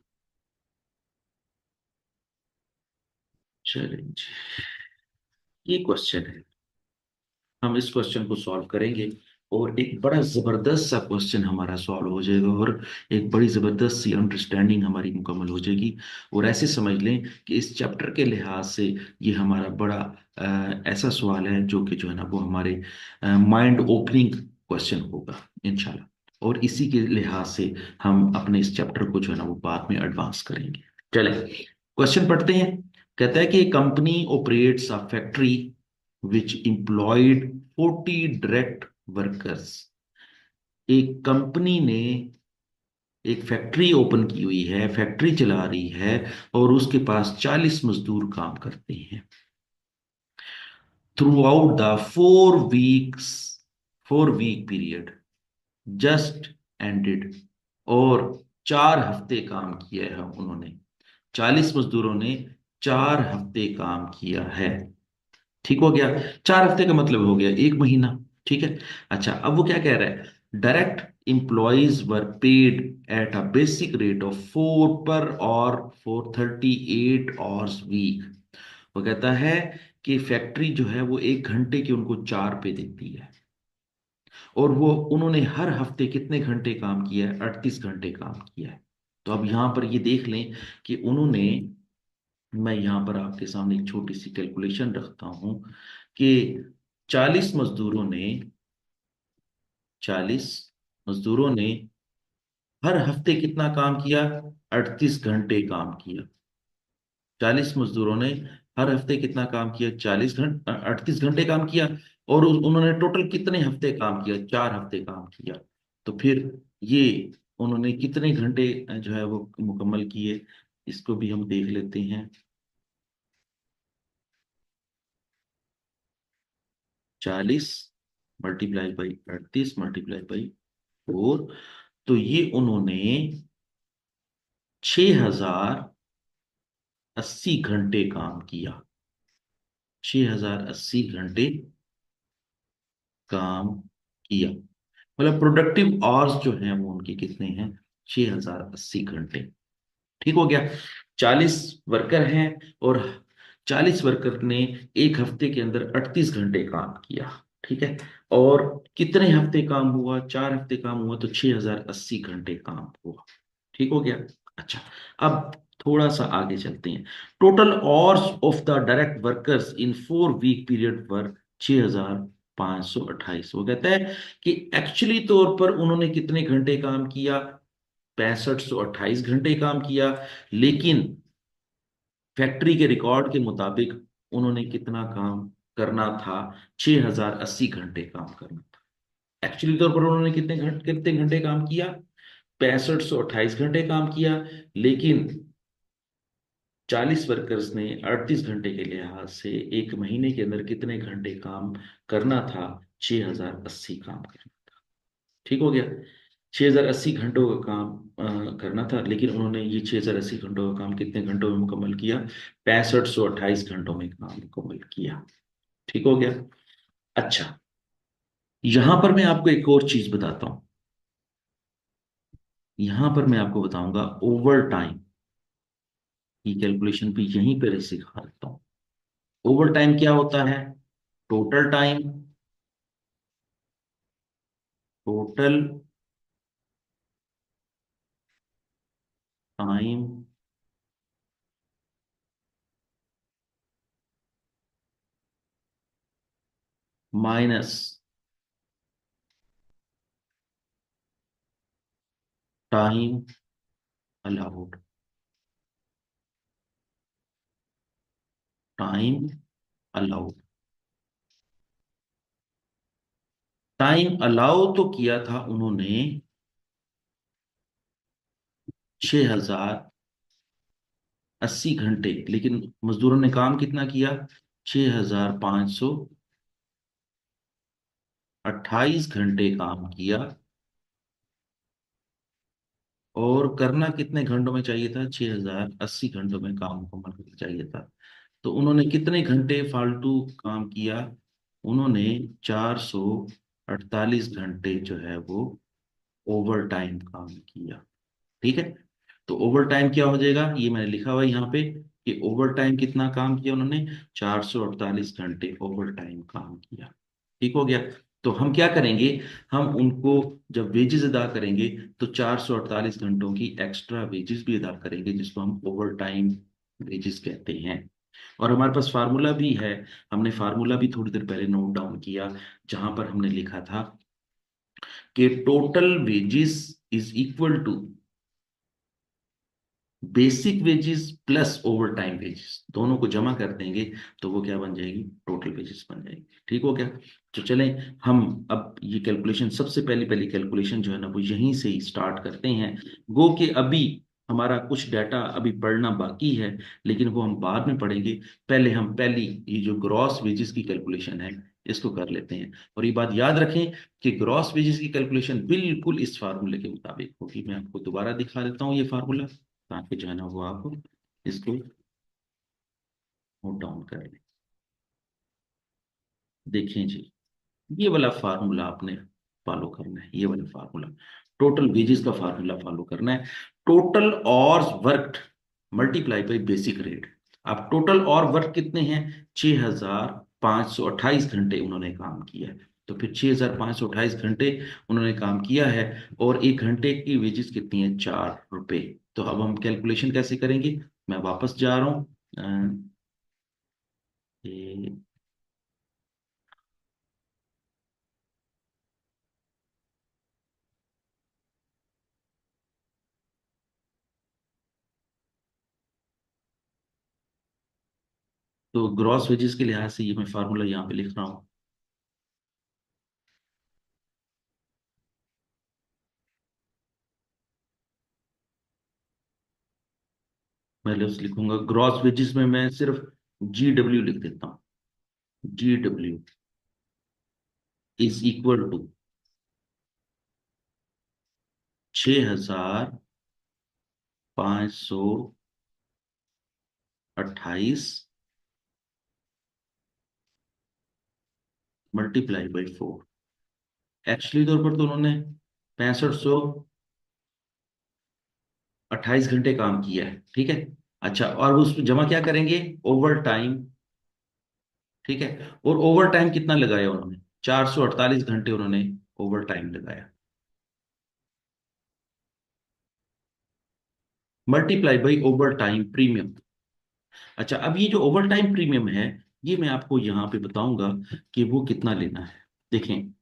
चलें जी, ये क्वेश्चन है, हम इस क्वेश्चन को सॉल्व करेंगे, और एक बड़ा जबरदस्त सा क्वेश्चन हमारा सॉल्व हो जाएगा, और एक बड़ी जबरदस्त सी अंडरस्टैंडिंग हमारी मुकम्मल हो जाएगी। और ऐसे समझ लें कि इस चैप्टर के लिहाज से ये हमारा बड़ा ऐसा सवाल है जो कि जो है ना वो हमारे माइंड ओपनिंग क्वेश्चन होगा इंशाल्लाह। और इसी के लिहाज से हम अपने इस चैप्टर को जो है ना वो बाद में एडवांस करेंगे। चले क्वेश्चन पढ़ते हैं। कहता है कि company operates a factory which employed 40 direct workers। एक कंपनी ने एक फैक्ट्री ओपन की हुई है, फैक्ट्री चला रही है, और उसके पास 40 मजदूर काम करते हैं। Throughout the 4 week period just ended. और 4 हफ्ते काम किया है उन्होंने, 40 मजदूरों ने 4 हफ्ते काम किया है। ठीक हो गया, 4 हफ्ते का मतलब हो गया 1 महीना। ठीक है। अच्छा, अब वो क्या कह रहा है, direct employees were paid at a basic rate of 4 पर और 4 38 आवर्स वीक। वो कहता है कि फैक्ट्री जो है वो 1 घंटे की उनको 4 पे देती है, और वो उन्होंने हर हफ्ते कितने घंटे काम किया है, 38 घंटे काम किया है। तो अब यहां पर ये देख लें कि उन्होंने, मैं यहां पर आपके सामने एक छोटी सी कैलकुलेशन रखता हूं कि 40 मजदूरों ने हर हफ्ते कितना काम किया, 38 घंटे काम किया। 40 मजदूरों ने हर हफ्ते कितना काम किया, 40 घंटे, 38 घंटे काम किया। और उन्होंने टोटल कितने हफ्ते काम किया, 4 हफ्ते काम किया। तो फिर ये उन्होंने कितने घंटे जो है वो मुकम्मल किए, इसको भी हम देख लेते हैं। 40 मल्टीप्लाई बाई 38 मल्टीप्लाई बाई 4, तो ये उन्होंने 6080 घंटे काम किया। 6080 घंटे काम किया, मतलब प्रोडक्टिव आवर्स जो हैं वो उनके कितने हैं, 6080 घंटे। ठीक हो गया। 40 वर्कर हैं, और 40 वर्कर ने 1 हफ्ते के अंदर 38 घंटे काम किया। ठीक है। और कितने हफ्ते काम हुआ, 4 हफ्ते काम हुआ, तो 6080 घंटे काम हुआ। ठीक हो गया। अच्छा, अब थोड़ा सा आगे चलते हैं। Total hours of the direct workers in 4 week period पर 6528। वो कहता है कि एक्चुअली तौर पर उन्होंने कितने घंटे काम किया, 6528 घंटे काम किया, लेकिन फैक्ट्री के रिकॉर्ड के मुताबिक उन्होंने कितना काम करना था? 6080 घंटे काम करना था। एक्चुअली तौर पर उन्होंने कितने घंटे काम किया? 6528 घंटे काम किया, लेकिन 40 वर्कर्स ने 38 घंटे के लिहाज से एक महीने के अंदर कितने घंटे काम करना था? 6080 काम करना। ठीक हो गया। 6080 घंटों का काम करना था, लेकिन उन्होंने ये 6080 घंटों का काम कितने घंटों में मुकम्मल किया? 6528 घंटों में काम मुकम्मल किया। ठीक हो गया। अच्छा, यहां पर मैं आपको एक और चीज बताता हूं। यहां पर मैं आपको बताऊंगा ओवर टाइम की कैलकुलेशन भी यहीं पर सिखा देता हूं। ओवर टाइम क्या होता है? Total time, total time minus time allowed. Time allowed. Time allow तो किया था उन्होंने 6080 घंटे, लेकिन मजदूरों ने काम कितना किया? 6528 घंटे काम किया। और करना कितने घंटों में चाहिए था? 6080 घंटों में काम मुकम्मल करना चाहिए था। तो उन्होंने कितने घंटे फालतू काम किया? उन्होंने 448 घंटे जो है वो ओवर टाइम काम किया। ठीक है। तो ओवर टाइम क्या हो जाएगा? ये मैंने लिखा हुआ है यहाँ पे कि ओवर टाइम कितना काम किया उन्होंने? 448 घंटे ओवर टाइम काम किया। ठीक हो गया। तो हम क्या करेंगे? हम उनको जब वेजेस अदा करेंगे तो 448 घंटों की एक्स्ट्रा वेजेस भी अदा करेंगे, जिसको हम ओवर टाइम वेजेस कहते हैं। और हमारे पास फार्मूला भी है। हमने फार्मूला भी थोड़ी देर पहले नोट डाउन किया, जहां पर हमने लिखा था कि total wages is equal to basic wages plus overtime wages, दोनों को जमा कर देंगे तो वो क्या बन जाएगी? टोटल वेजेस बन जाएगी। ठीक हो गया। तो चलें, हम अब ये कैलकुलेशन, सबसे पहली पहली कैलकुलेशन जो है ना वो यहीं से ही स्टार्ट करते हैं। गो कि अभी हमारा कुछ डाटा अभी पढ़ना बाकी है, लेकिन वो हम बाद में पढ़ेंगे। पहले हम पहली ये जो ग्रॉस वेजेस की कैलकुलेशन है इसको कर लेते हैं। और ये बात याद रखें कि ग्रॉस वेजेस की कैलकुलेशन बिल्कुल इस फार्मूले के मुताबिक होगी। मैं आपको दोबारा दिखा देता हूँ ये फार्मूला, ताकि जो है ना वो आप इसको नोट डाउन कर लें। देखें जी, ये वाला फार्मूला आपने फॉलो करना है। ये वाला फार्मूला टोटल वेजेस का फार्मूला फॉलो करना है। टोटल और work multiply by basic rate. अब टोटल और वर्क कितने हैं? 6528 घंटे उन्होंने काम किया है। तो फिर 6528 घंटे उन्होंने काम किया है, और एक घंटे की वेजेस कितनी है? 4 रुपए। तो अब हम कैलकुलेशन कैसे करेंगे? मैं वापस जा रहा हूँ। ये तो ग्रॉस वेजेस के लिहाज से ये मैं फार्मूला यहाँ पे लिख रहा हूँ। मैं लफ्ज लिखूंगा ग्रॉस वेजेस में, मैं सिर्फ GW लिख देता हूँ। GW is equal to 6528 multiply by 4। Actually तौर पर तो उन्होंने 6528 घंटे काम किया है। ठीक है। अच्छा, और उस जमा क्या करेंगे? Over time. ठीक है। और ओवर टाइम कितना लगाया उन्होंने? 448 घंटे उन्होंने ओवर टाइम लगाया, multiply by over time premium. अच्छा, अब ये जो ओवर टाइम प्रीमियम है, ये मैं आपको यहाँ पे बताऊंगा कि वो कितना लेना है। देखें,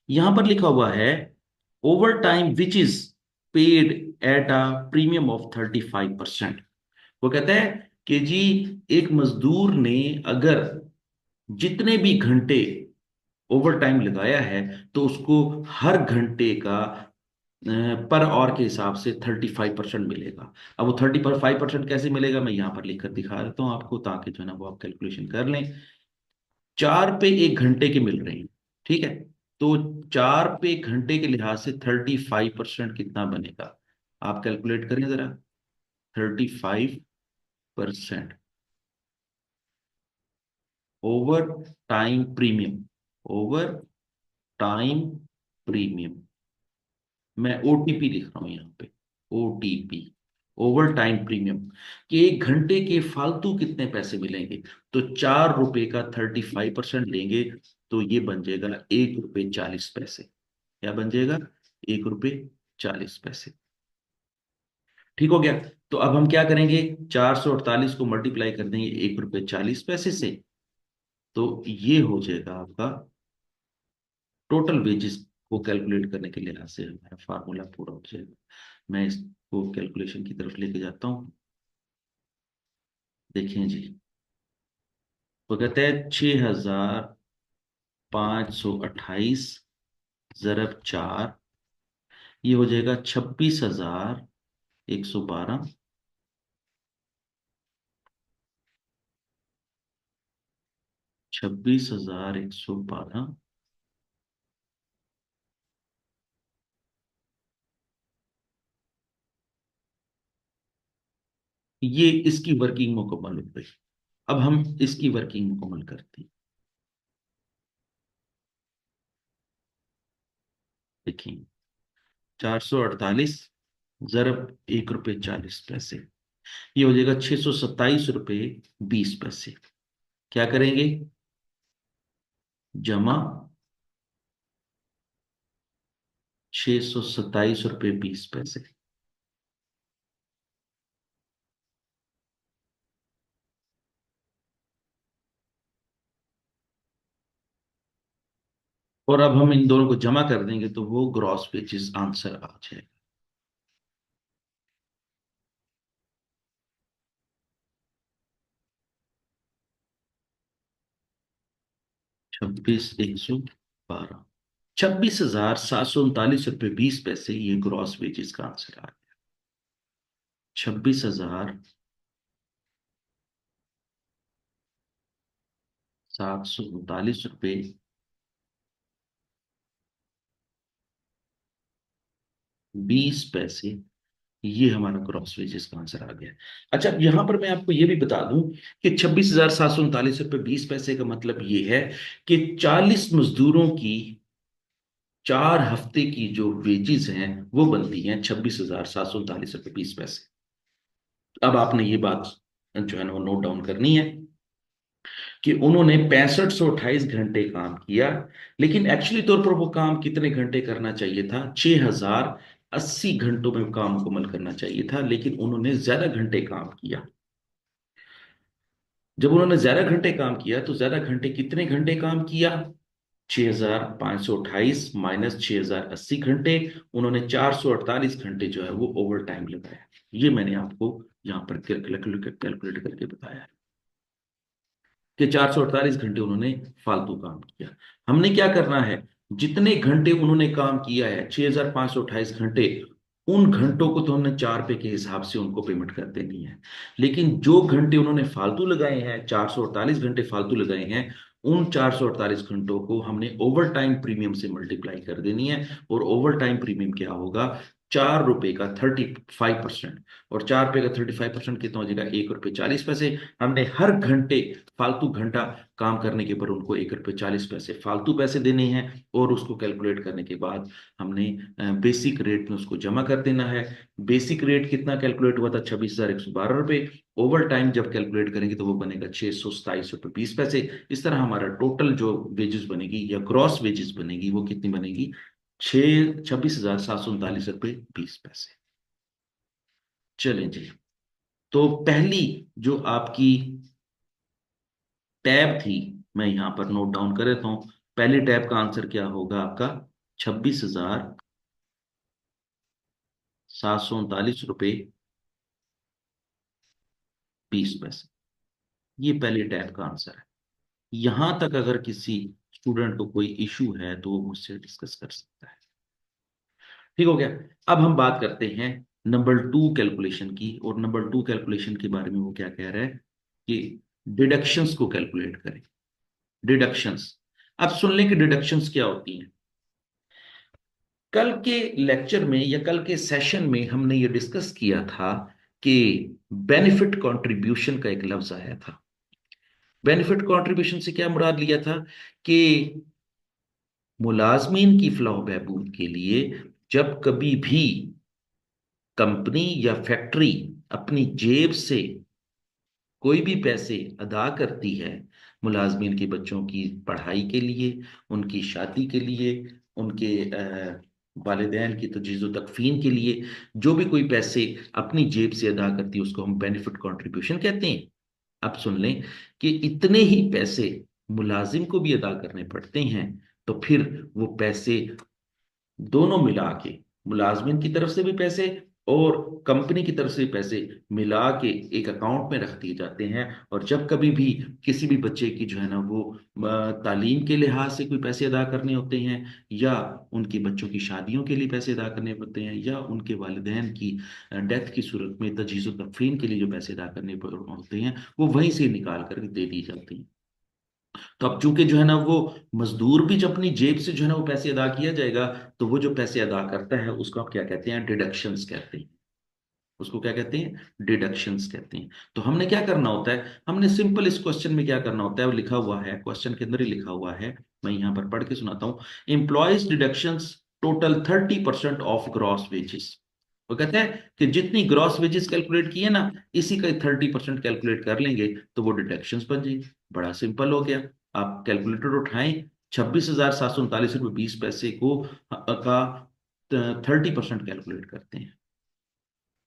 यहां पर लिखा हुआ है over time which is, over time which is, 6528 घंटे। ठीक है। अच्छा, और वो जमा क्या करेंगे? ओवर टाइम लगाया। Paid at a premium of 35%। वो कहता है कि जी एक मजदूर ने अगर जितने भी घंटे ओवर टाइम लगाया है तो उसको हर घंटे का पर आवर के हिसाब से 35% मिलेगा। अब वो 35% कैसे मिलेगा, मैं यहाँ पर लिखकर दिखा देता हूँ आपको, ताकि जो है ना वो आप कैलकुलेशन कर लें। 4 पे 1 घंटे के मिल रहे हैं, ठीक है। तो 4 पे 1 घंटे के लिहाज से 35% कितना बनेगा, आप कैलकुलेट करें जरा। 35% over time premium, over time premium, मैं ओटीपी लिख रहा हूं यहाँ पे, ओटीपी, ओवर टाइम प्रीमियम, कि 1 घंटे के फालतू कितने पैसे मिलेंगे। तो 4 रुपए का 35% लेंगे तो ये बन जाएगा 1 रुपये 40 पैसे। क्या बन जाएगा, 1 रुपये 40 पैसे। ठीक हो गया। तो अब हम क्या करेंगे, 448 को मल्टीप्लाई कर देंगे 1 रुपये 40 पैसे से, तो ये हो जाएगा आपका टोटल वेजेस को कैलकुलेट करने के लिहाज से हमारा फार्मूला पूरा हो जाएगा। मैं इसको कैलकुलेशन की तरफ लेके जाता हूँ। देखें जी, वो कहते हैं 6,528 ज़रब 4, ये हो जाएगा 26,112। 26,112, ये इसकी वर्किंग मुकम्मल हो गई। अब हम इसकी वर्किंग मुकम्मल करते हैं। देखिए, 448 ज़रब 1 रुपये 40 पैसे, ये हो जाएगा 627 रुपये 20 पैसे। क्या करेंगे, जमा 627 रुपये 20 पैसे। और अब हम इन दोनों को जमा कर देंगे तो वो ग्रॉस वेजेस आंसर आ जाएगा। 26,112, 26,739 रुपये 20 पैसे, ये ग्रॉस वेजेस का आंसर आ गया। 26,739 रुपये 20 पैसे, ये हमारा ग्रॉस वेजेस का आंसर आ गया। अच्छा, यहां पर मैं आपको ये भी बता दूं कि 26,739 रुपये 20 पैसे का मतलब ये है कि 40 मजदूरों की 4 हफ्ते की जो वेजेस हैं वो बनती हैं 26,739 रुपये 20 पैसे। अब आपने ये बात जो है ना वो नोट डाउन करनी है कि उन्होंने 6528 घंटे काम किया, लेकिन एक्चुअली तौर पर वो काम कितने घंटे करना चाहिए था, 6,080 घंटों में काम मुकम्मल करना चाहिए था, लेकिन उन्होंने ज्यादा घंटे काम किया। जब उन्होंने ज्यादा घंटे काम किया तो ज्यादा घंटे, कितने घंटे काम किया, 6,528 माइनस 6,080 घंटे, उन्होंने 448 घंटे जो है वो ओवर टाइम लगाया। ये मैंने आपको यहाँ पर कैलकुलेट करके बताया है कि 448 घंटे उन्होंने फालतू काम किया। हमने क्या करना है, जितने घंटे उन्होंने काम किया है 6,528 घंटे, उन घंटों को तो हमने 4 पे के हिसाब से उनको पेमेंट कर देनी है। लेकिन जो घंटे उन्होंने फालतू लगाए हैं, 448 घंटे फालतू लगाए हैं, उन 448 घंटों को हमने ओवर टाइम प्रीमियम से मल्टीप्लाई कर देनी है। और ओवर टाइम प्रीमियम क्या होगा, 4 रुपए का 35%, और 4 रुपए का 35% कितना हो जाएगा, 1 रुपये 40 पैसे। हमने हर घंटे फालतू घंटा काम करने के ऊपर उनको 1 रुपये 40 पैसे फालतू पैसे देने हैं। और उसको कैलकुलेट करने के बाद हमने बेसिक रेट में उसको जमा कर देना है। बेसिक रेट कितना कैलकुलेट हुआ था, 26,112 रुपये। ओवर टाइम जब कैलकुलेट करेंगे तो वो बनेगा 627 रुपये 20 पैसे। इस तरह हमारा टोटल जो वेजेस बनेगी या ग्रॉस वेजेस बनेगी वो कितनी बनेगी, 26,739 रुपये 20 पैसे। चलें जी, तो पहली जो आपकी टैब थी, मैं यहां पर नोट डाउन कर देता हूं। पहली टैब का आंसर क्या होगा आपका, 26,739 739 रुपये 20 पैसे। ये पहले टैब का आंसर है। यहां तक अगर किसी स्टूडेंट को कोई इशू है तो वो मुझसे डिस्कस कर सकता है। ठीक हो गया। अब हम बात करते हैं नंबर 2 कैलकुलेशन की, और नंबर 2 कैलकुलेशन के बारे में वो क्या कह रहा है कि डिडक्शंस को कैलकुलेट करें। डिडक्शंस। अब सुन लें कि डिडक्शंस क्या होती हैं। कल के लेक्चर में या कल के सेशन में हमने ये डिस्कस किया था कि बेनिफिट कंट्रीब्यूशन का एक लफ्ज आया था। बेनिफिट कंट्रीब्यूशन से क्या मुराद लिया था कि मुलाजमीन की फलाह बहबूद के लिए जब कभी भी कंपनी या फैक्ट्री अपनी जेब से कोई भी पैसे अदा करती है मुलाजमीन के बच्चों की पढ़ाई के लिए, उनकी शादी के लिए, उनके वालिदैन की तजीज़ व तकफीन के लिए, जो भी कोई पैसे अपनी जेब से अदा करती है उसको हम बेनिफिट कंट्रीब्यूशन कहते हैं। अब सुन लें कि इतने ही पैसे मुलाजिम को भी अदा करने पड़ते हैं, तो फिर वो पैसे दोनों मिला के, मुलाजमिन की तरफ से भी पैसे और कंपनी की तरफ से भी पैसे मिला के एक अकाउंट में रख दिए जाते हैं। और जब कभी भी किसी भी बच्चे की जो है ना वो तालीम के लिहाज से कोई पैसे अदा करने होते हैं, या उनके बच्चों की शादियों के लिए पैसे अदा करने होते हैं, या उनके वालिदैन की डेथ की सूरत में तजीज़ व तकफीन के लिए जो पैसे अदा करने होते हैं, वो वहीं से निकाल कर दे दी जाती हैं। तो अब चूंकि जो है ना वो मजदूर भी जब अपनी जेब से जो है ना वो पैसे अदा किया जाएगा, तो वो जो पैसे अदा करता है उसको आप क्या कहते हैं, डिडक्शंस कहते हैं। उसको क्या कहते हैं, डिडक्शंस कहते हैं। तो हमने क्या करना होता है, हमने सिंपल इस क्वेश्चन में क्या करना होता है, वो लिखा हुआ है क्वेश्चन के अंदर ही लिखा हुआ है। मैं यहां पर पढ़ के सुनाता हूं। Employees deductions total 30% of gross wages. वो कहते हैं कि जितनी ग्रॉस वेजेस कैलकुलेट की है ना, इसी का 30% कैलकुलेट कर लेंगे तो वो डिडक्शंस बन जाएगी। बड़ा सिंपल हो गया। आप कैलकुलेटर उठाएं, 26,739 रुपये 20 पैसे को का 30% कैलकुलेट करते हैं।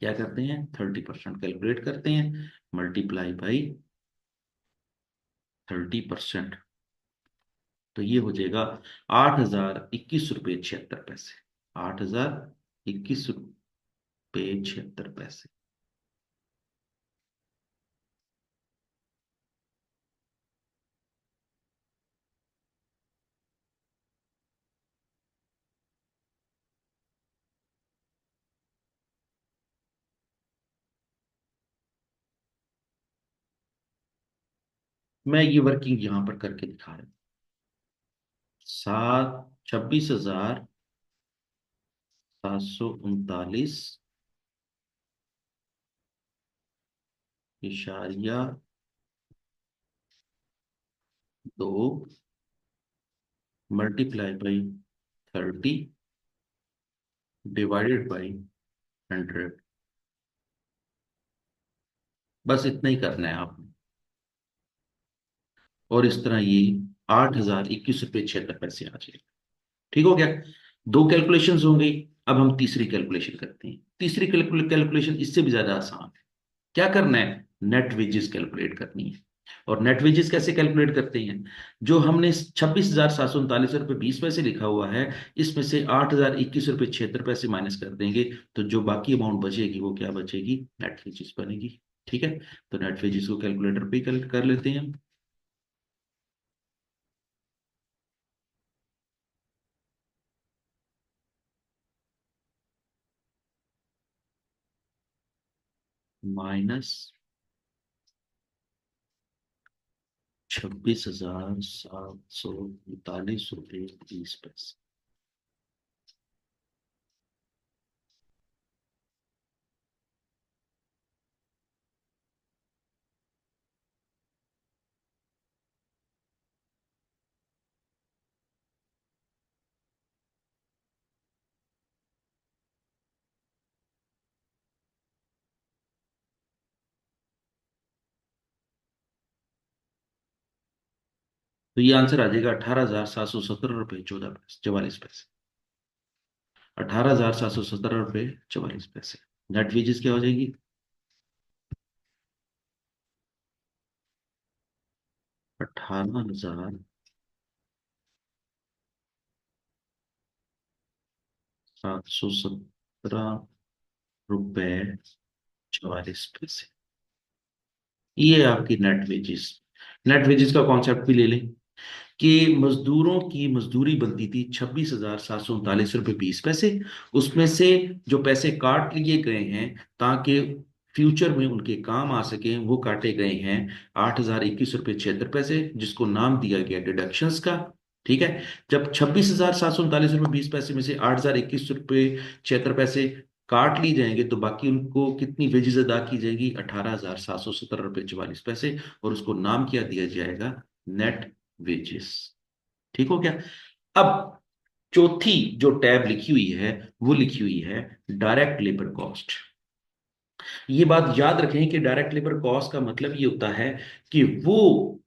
क्या करते हैं, 30% कैलकुलेट करते हैं, मल्टीप्लाई बाई 30%। तो ये हो जाएगा 8,021 रुपये 76 पैसे। 8,021 रुपये 76 पैसे। मैं ये वर्किंग यहां पर करके दिखा रहा हूं। 26,739.2 मल्टीप्लाई बाई 30 डिवाइडेड बाई 100। बस इतना ही करना है आपने। और इस तरह ये 8,021 रुपये 76 पैसे आ जाएगा। ठीक हो गया। दो कैलकुलेशंस हो गई। अब हम तीसरी कैलकुलेशन करते हैं। तीसरी कैलकुलेशन इससे भी ज्यादा आसान है। क्या करना है, नेट वेजेस कैलकुलेट करनी है। और नेट वेजेस कैसे कैलकुलेट करते हैं, जो हमने 26,739 रुपये 20 पैसे लिखा हुआ है, इसमें से 8,021 रुपये 76 पैसे माइनस कर देंगे, तो जो बाकी अमाउंट बचेगी वो क्या बचेगी, नेट वेजेस बनेगी। ठीक है। तो नेट वेजेस को कैलकुलेटर पे कर लेते हैं हम। माइनस 26,739 रुपये 20 पैसे। तो ये आंसर आ जाएगा 18,717 रुपये 44 पैसे। 18,717 रुपये 44 पैसे। नेट वेजेस क्या हो जाएगी, 18,717 रुपए 44 पैसे। ये आपकी नेट वेजेस। नेट वेजेस का कॉन्सेप्ट भी ले लें कि मजदूरों की मजदूरी बनती थी 26,739 रुपये 20 पैसे। उसमें से जो पैसे काट लिए गए हैं ताकि फ्यूचर में उनके काम आ सके, वो काटे गए हैं 8,021 रुपये 76 पैसे, जिसको नाम दिया गया डिडक्शंस का। ठीक है। जब 26,739 रुपये 20 पैसे में से 8,021 रुपये 76 पैसे काट ली जाएंगे तो बाकी उनको कितनी वेजेस अदा की जाएगी? 18,717 रुपये 44 पैसे। और उसको नाम क्या दिया जाएगा? Net wages. ठीक हो गया। अब चौथी जो टैब लिखी हुई है वो लिखी हुई है डायरेक्ट लेबर कॉस्ट। ये बात याद रखें कि डायरेक्ट लेबर कॉस्ट का मतलब ये होता है कि वो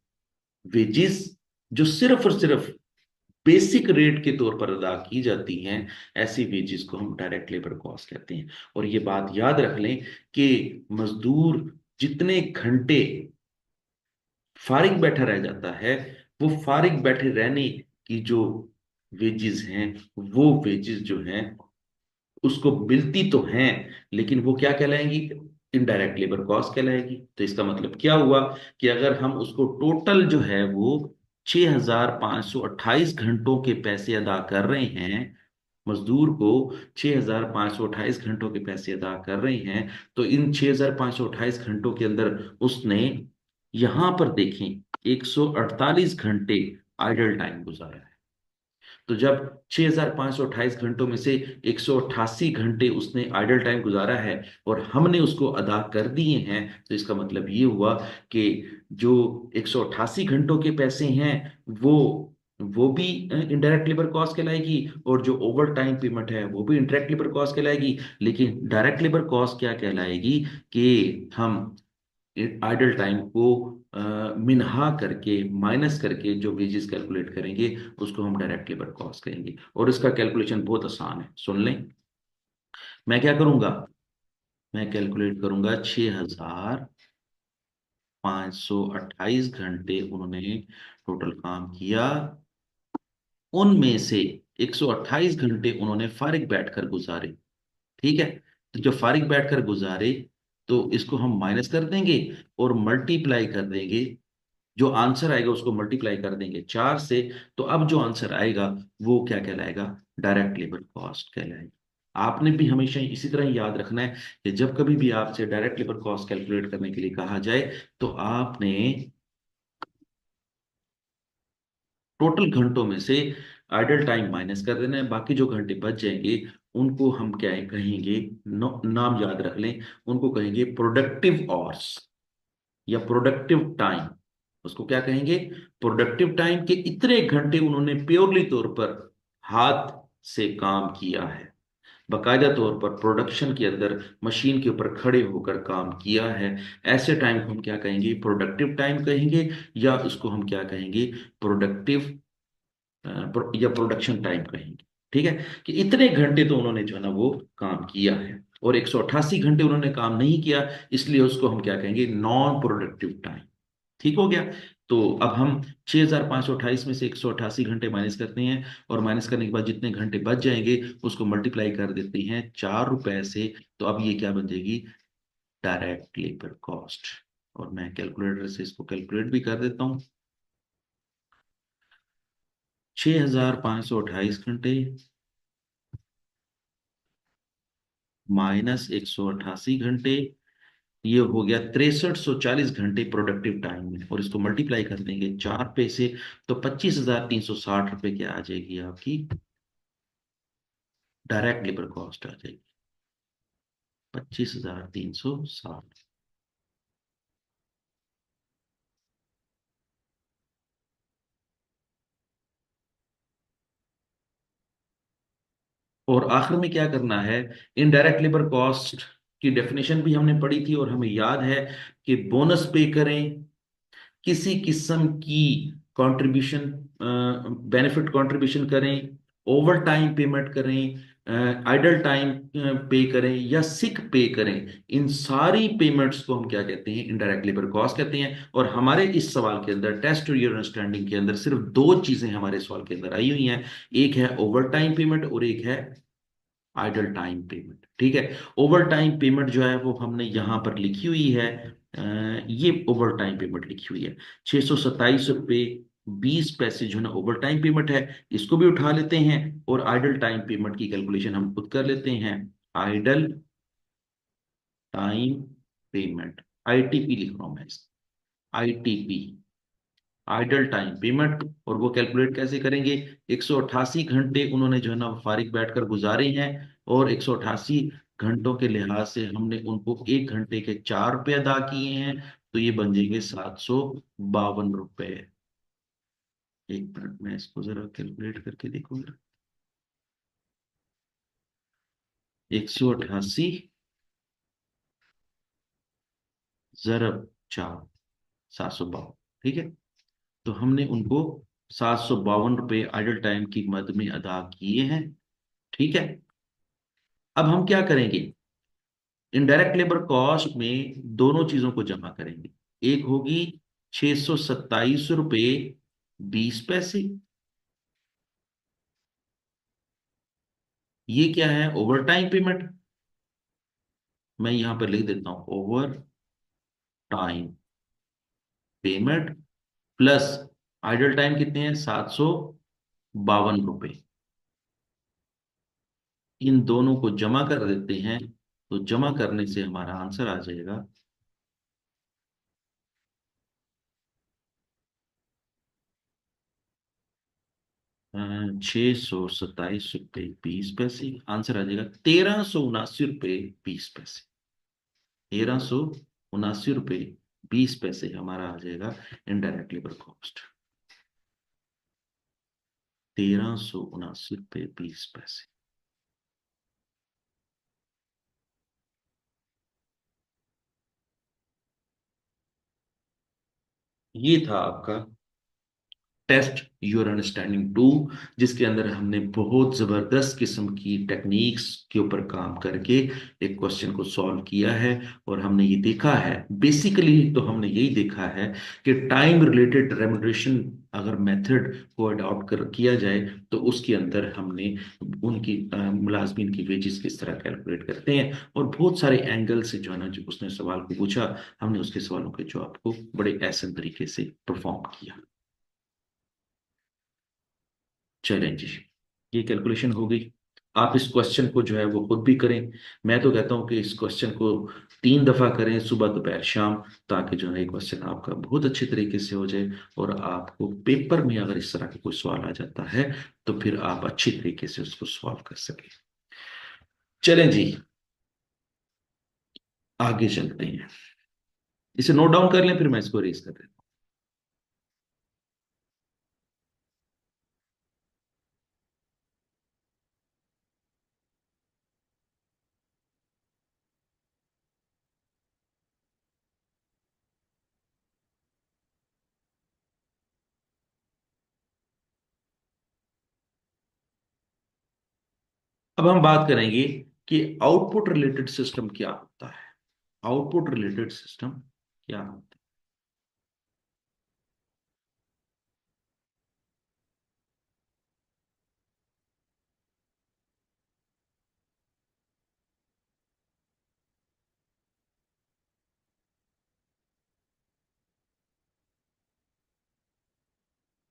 वेजेस जो सिर्फ और सिर्फ बेसिक रेट के तौर पर अदा की जाती हैं, ऐसी वेजेस को हम डायरेक्ट लेबर कॉस्ट कहते हैं। और ये बात याद रख लें कि मजदूर जितने घंटे फारिग बैठा रह जाता है, वो फारिग बैठे रहने की जो वेजेस हैं, वो वेजेस जो हैं उसको मिलती तो हैं, लेकिन वो क्या कहलाएंगी? इनडायरेक्ट लेबर कॉस्ट कहलाएगी। तो इसका मतलब क्या हुआ कि अगर हम उसको टोटल जो है वो 6,528 घंटों के पैसे अदा कर रहे हैं, मजदूर को 6,528 घंटों के पैसे अदा कर रहे हैं, तो इन 6,528 घंटों के अंदर उसने, यहां पर देखें, 148 घंटे आइडल टाइम गुजारा है। तो जब 6,528 घंटों में से 188 घंटे उसने आइडल टाइम गुजारा है और हमने उसको अदा कर दिए हैं, तो इसका मतलब ये हुआ कि जो 188 घंटों के पैसे हैं वो भी इनडायरेक्ट लेबर कॉस्ट कहलाएगी, और जो ओवर टाइम पेमेंट है वो भी इनडायरेक्ट लेबर कॉस्ट कहलाएगी। लेकिन डायरेक्ट लेबर कॉस्ट क्या कहलाएगी कि हम आइडल टाइम को मिनहा करके, माइनस करके जो वेजेस कैलकुलेट करेंगे उसको हम डायरेक्ट लेबर कॉस्ट कहेंगे। और इसका कैलकुलेशन बहुत आसान है, सुन लें। मैं क्या करूंगा? मैं कैलकुलेट करूंगा 6,528 घंटे उन्होंने टोटल काम किया, उनमें से 128 घंटे उन्होंने फारिग बैठकर गुजारे। ठीक है। तो जो फारिग बैठकर गुजारे, तो इसको हम माइनस कर देंगे और मल्टीप्लाई कर देंगे। जो आंसर आएगा उसको मल्टीप्लाई कर देंगे 4 से। तो अब जो आंसर आएगा वो क्या कहलाएगा? डायरेक्ट लेबर कॉस्ट कहलाएगा। आपने भी हमेशा इसी तरह ही याद रखना है कि जब कभी भी आपसे डायरेक्ट लेबर कॉस्ट कैलकुलेट करने के लिए कहा जाए, तो आपने टोटल घंटों में से आइडल टाइम माइनस कर देना है। बाकी जो घंटे बच जाएंगे उनको हम क्या कहेंगे? नाम याद रख लें, उनको कहेंगे प्रोडक्टिव आवर्स या प्रोडक्टिव टाइम। उसको क्या कहेंगे? Productive time. के इतने घंटे उन्होंने प्योरली तौर पर हाथ से काम किया है, बकायदा तौर पर प्रोडक्शन के अंदर मशीन के ऊपर खड़े होकर काम किया है। ऐसे टाइम को हम क्या कहेंगे? प्रोडक्टिव टाइम कहेंगे, या उसको हम क्या कहेंगे? प्रोडक्टिव या प्रोडक्शन टाइम कहेंगे। ठीक है। कि इतने घंटे तो उन्होंने जो है ना वो काम किया है, और 188 घंटे उन्होंने काम नहीं किया, इसलिए उसको हम क्या कहेंगे? Non productive time. ठीक हो गया। तो अब हम 6,528 में से 188 घंटे माइनस करते हैं, और माइनस करने के बाद जितने घंटे बच जाएंगे उसको मल्टीप्लाई कर देते हैं 4 रुपए से। तो अब ये क्या बन जाएगी? Direct labour cost. और मैं कैलकुलेटर से इसको कैलकुलेट भी कर देता हूँ। 6,528 -188 घंटे, ये हो गया 6340 घंटे प्रोडक्टिव टाइम में, और इसको मल्टीप्लाई कर देंगे 4 पे से, तो 25,360 रुपए क्या आ जाएगी? आपकी डायरेक्ट लेबर कॉस्ट आ जाएगी 25,360। और आखिर में क्या करना है? इनडायरेक्ट लेबर कॉस्ट की डेफिनेशन भी हमने पढ़ी थी, और हमें याद है कि बोनस पे करें, किसी किस्म की कंट्रीब्यूशन, बेनिफिट कंट्रीब्यूशन करें, ओवर टाइम पेमेंट करें, आइडल टाइम पे करें, या सिक पे करें, इन सारी पेमेंट्स को हम क्या कहते हैं? इनडायरेक्ट लेबर कॉस्ट कहते हैं। और हमारे इस सवाल के अंदर, टेस्ट योर अंडरस्टैंडिंग के अंदर, सिर्फ दो चीजें हमारे सवाल के अंदर आई हुई हैं। एक है ओवर टाइम पेमेंट और एक है आइडल टाइम पेमेंट, ठीक है। ओवर टाइम पेमेंट जो है वो हमने यहां पर लिखी हुई है। ये ओवर टाइम पेमेंट लिखी हुई है, 627 रुपये 20 पैसे जो है ना ओवर टाइम पेमेंट है। इसको भी उठा लेते हैं और आइडल टाइम पेमेंट की कैलकुलेशन हम खुद कर लेते हैं। आइडल टाइम पेमेंट, आईटीपी लिख रहा हूं मैं, आईटीपी, आइडल टाइम पेमेंट। और वो कैलकुलेट कैसे करेंगे? 188 घंटे उन्होंने जो है ना फारिग बैठकर गुजारे हैं, और 188 घंटों के लिहाज से हमने उनको 1 घंटे के 4 रुपए अदा किए हैं, तो ये बन जाएंगे 752 रुपए। एक मिनट में इसको जरा कैलकुलेट करके देखूंगा। 188 ज़रब 4, 752, ठीक है। तो हमने उनको 752 रुपये आइडल टाइम की मद में अदा किए हैं, ठीक है। अब हम क्या करेंगे? इनडायरेक्ट लेबर कॉस्ट में दोनों चीजों को जमा करेंगे। एक होगी 627 रुपये 20 पैसे, ये क्या है? Over time payment. मैं यहां पर लिख देता हूं over time payment, plus idle time कितने हैं? 752 रुपये। इन दोनों को जमा कर देते हैं, तो जमा करने से हमारा आंसर आ जाएगा 627 रुपये 20 पैसे। आंसर आ जाएगा 1379 रुपये 20 पैसे। 1379 रुपये 20 पैसे हमारा आ जाएगा इनडायरेक्ट लेबर कॉस्ट। 1379 रुपये 20 पैसे। ये था आपका टेस्ट योर अंडरस्टैंडिंग टू, जिसके अंदर हमने बहुत जबरदस्त किस्म की टेक्निक्स के ऊपर काम करके एक क्वेश्चन को सॉल्व किया है। और हमने ये देखा है, बेसिकली तो हमने यही देखा है कि टाइम रिलेटेड रेमुनरेशन अगर मेथड को अडॉप्ट कर किया जाए, तो उसके अंदर हमने उनकी मुलाजमीन की वेजेस किस तरह कैलकुलेट करते हैं, और बहुत सारे एंगल से जो है ना, जो उसने सवाल को पूछा, हमने उसके सवालों के जवाब को बड़े आसान तरीके से परफॉर्म किया। चलें जी, ये कैलकुलेशन हो गई। आप इस क्वेश्चन को जो है वो खुद भी करें। मैं तो कहता हूं कि इस क्वेश्चन को 3 दफा करें, सुबह दोपहर शाम, ताकि जो है ये क्वेश्चन आपका बहुत अच्छे तरीके से हो जाए, और आपको पेपर में अगर इस तरह का कोई सवाल आ जाता है, तो फिर आप अच्छी तरीके से उसको सॉल्व कर सकें। चलें जी, आगे चलते हैं। इसे नोट डाउन कर लें, फिर मैं इसको रेस कर देता हूं। अब हम बात करेंगे कि आउटपुट रिलेटेड सिस्टम क्या होता है। आउटपुट रिलेटेड सिस्टम क्या होता है?